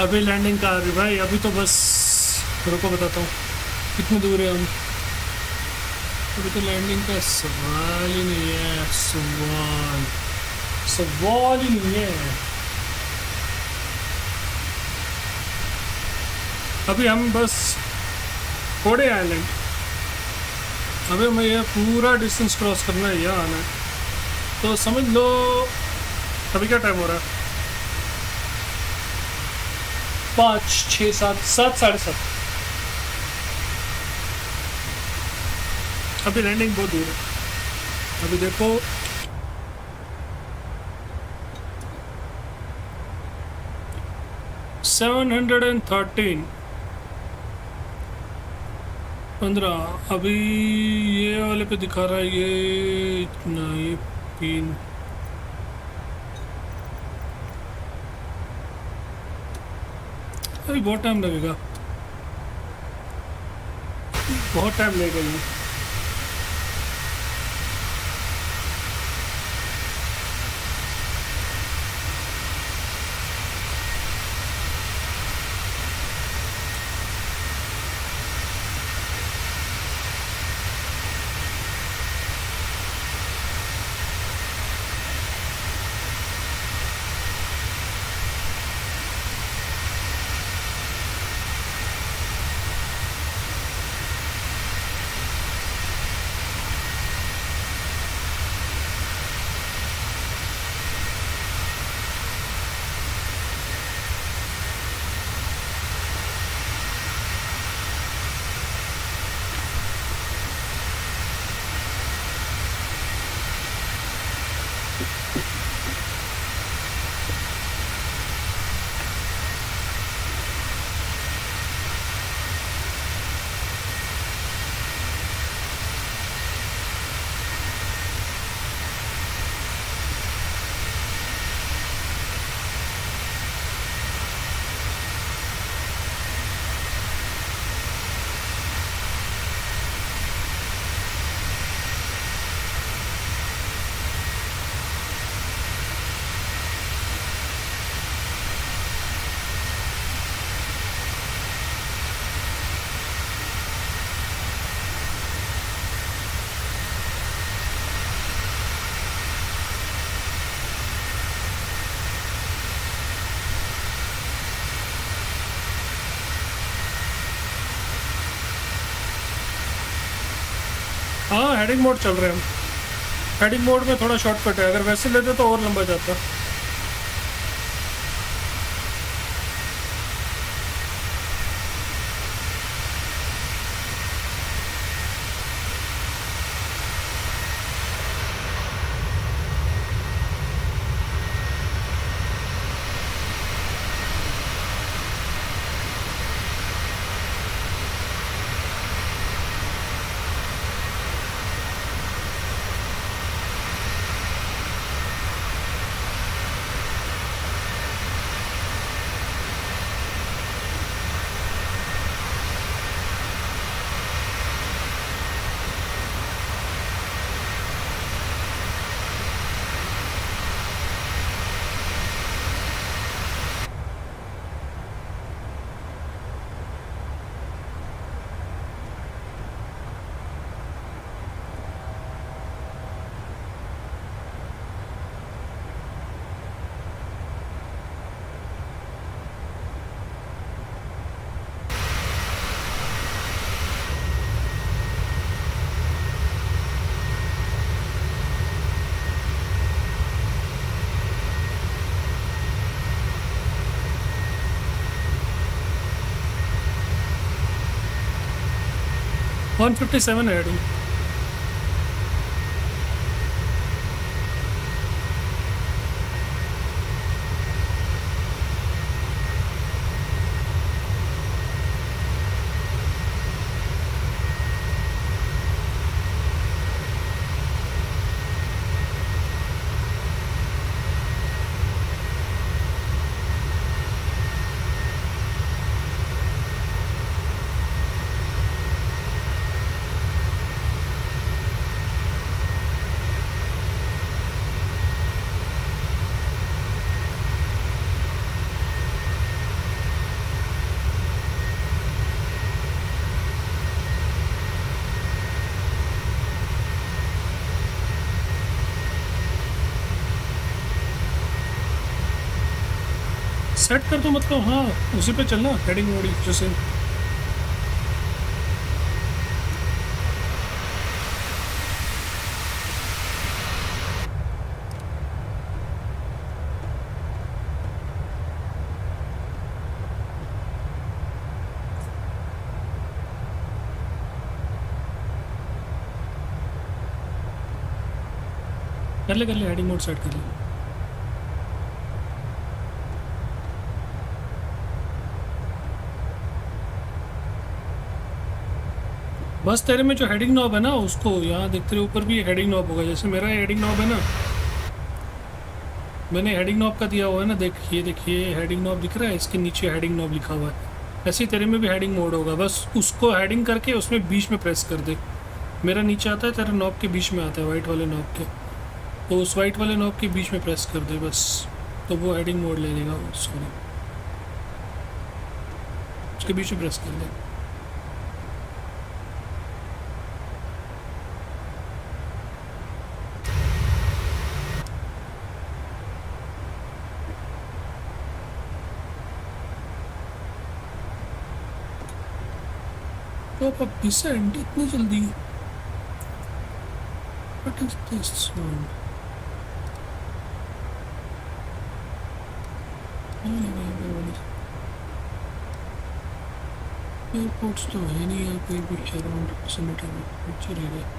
अभी लैंडिंग कर रही भाई, अभी तो बस रुको बताता हूँ कितनी दूर है हम। अभी तो लैंडिंग का सवाल ही नहीं है, सवाल ही नहीं है। अभी हम बस थोड़े आइलैंड, अभी हमें यह पूरा डिस्टेंस क्रॉस करना है, यहाँ आना है। तो समझ लो अभी क्या टाइम हो रहा है, 5, 6, 7, 7:30। अभी लैंडिंग बहुत दूर है। अभी देखो $713 15। अभी ये वाले पे दिखा रहा है ये इतना, ये 3। अभी बहुत टाइम लगेगा, बहुत टाइम लगेगा ये। हाँ हेडिंग मोड चल रहे हैं हम। हेडिंग मोड में थोड़ा शॉर्टकट है, अगर वैसे लेते तो और लंबा जाता। वन 157 है हेडिंग। सेट कर दो मतलब, हाँ उसी पे चलना, हेडिंग मोड जैसे। कर ले हेडिंग मोड सेट कर ले। बस तेरे में जो हेडिंग नॉब है ना, उसको यहाँ देख, तेरे ऊपर भी हेडिंग नॉब होगा, जैसे मेरा हेडिंग नॉब है ना, मैंने हेडिंग नॉब का दिया हुआ है ना, देखिए देखिए हेडिंग नॉब दिख रहा है, इसके नीचे हेडिंग नॉब लिखा हुआ है। ऐसे ही तेरे में भी हेडिंग मोड होगा, बस उसको हेडिंग करके उसमें बीच में प्रेस कर दे। मेरा नीचे आता है, तेरे नॉब के बीच में आता है, वाइट वाले नॉब के, तो उस वाइट वाले नॉब के बीच में प्रेस कर दे बस, तो वो हेडिंग मोड ले लेगा। सॉरी, उसके बीच में प्रेस कर दे। तो अब डिसेंट इतनी जल्दी, what is this sound? Airports तो है नहीं यार कोई भी अराउंड विसिनिटी में, चलेगा।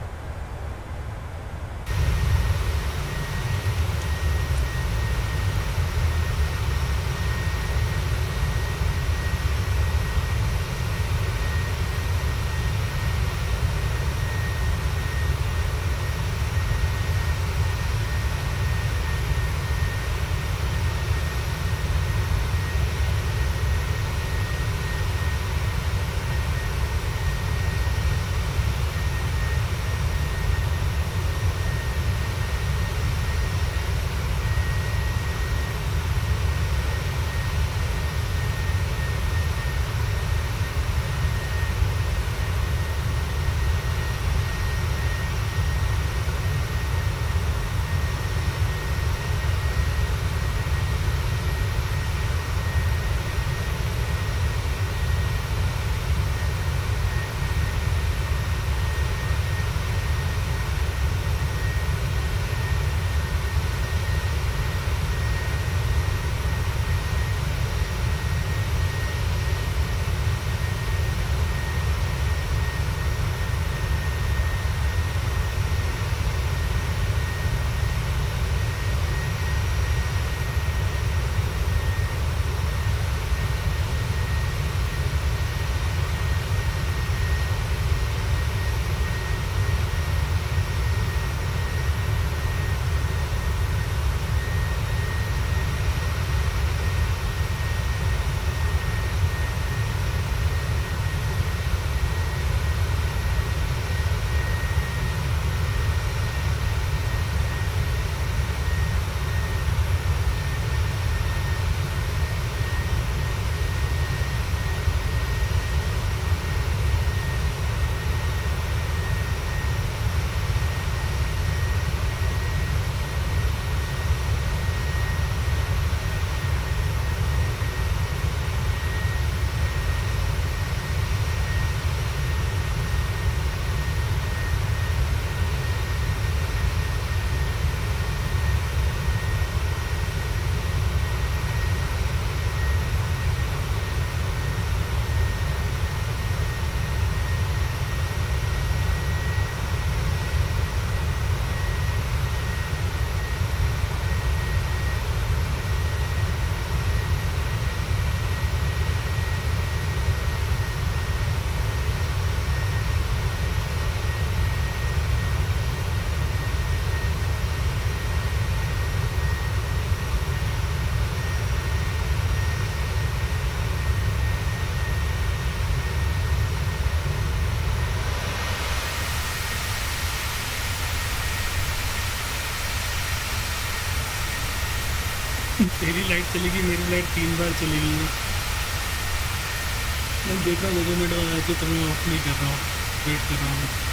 तेरी लाइट चलेगी, मेरी लाइट 3 बार चलेगी। मैं देख रहा हूँ 2 मिनट बाद आती, तो मैं ऑफ नहीं कर रहा हूँ, वेट कर रहा हूँ।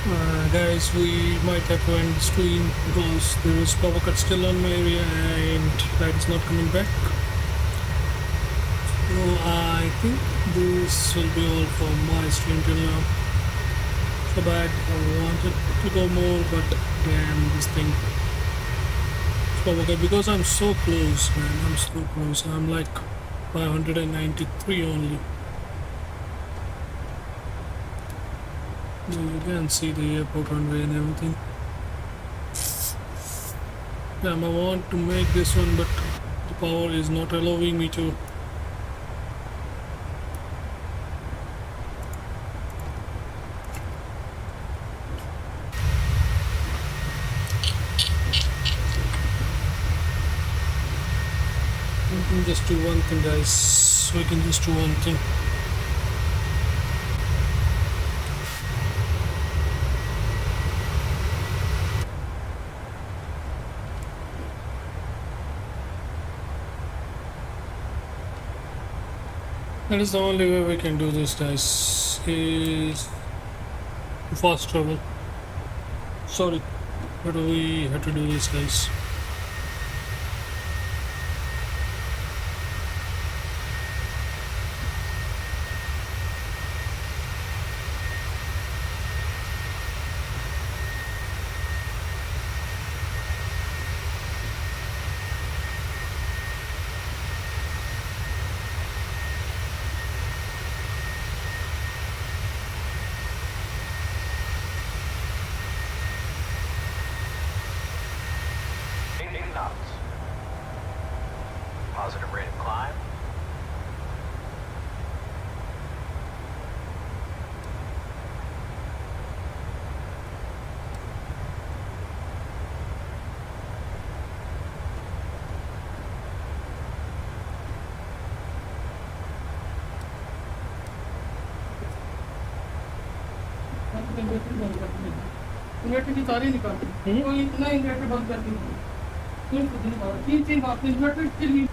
Guys, we might have to end the stream because there is power cut still on my area and light is not coming back. So I think this will be all for my stream till now. So bad, I wanted to go more, but damn, this thing. Power cut because I'm so close, man. I'm so close. I'm like 593 only. You can see the airport runway and everything. Damn, I want to make this one, but the power is not allowing me to. We can just do one thing, guys. We can just do one thing. That is the only way we can do this, guys, is fast travel. Sorry, but we have to do this, guys. Positive rate of climb. Inverter की तारें निकालती कोई इतना inverter बंद कर दी 3 चीज बात inverter के लिए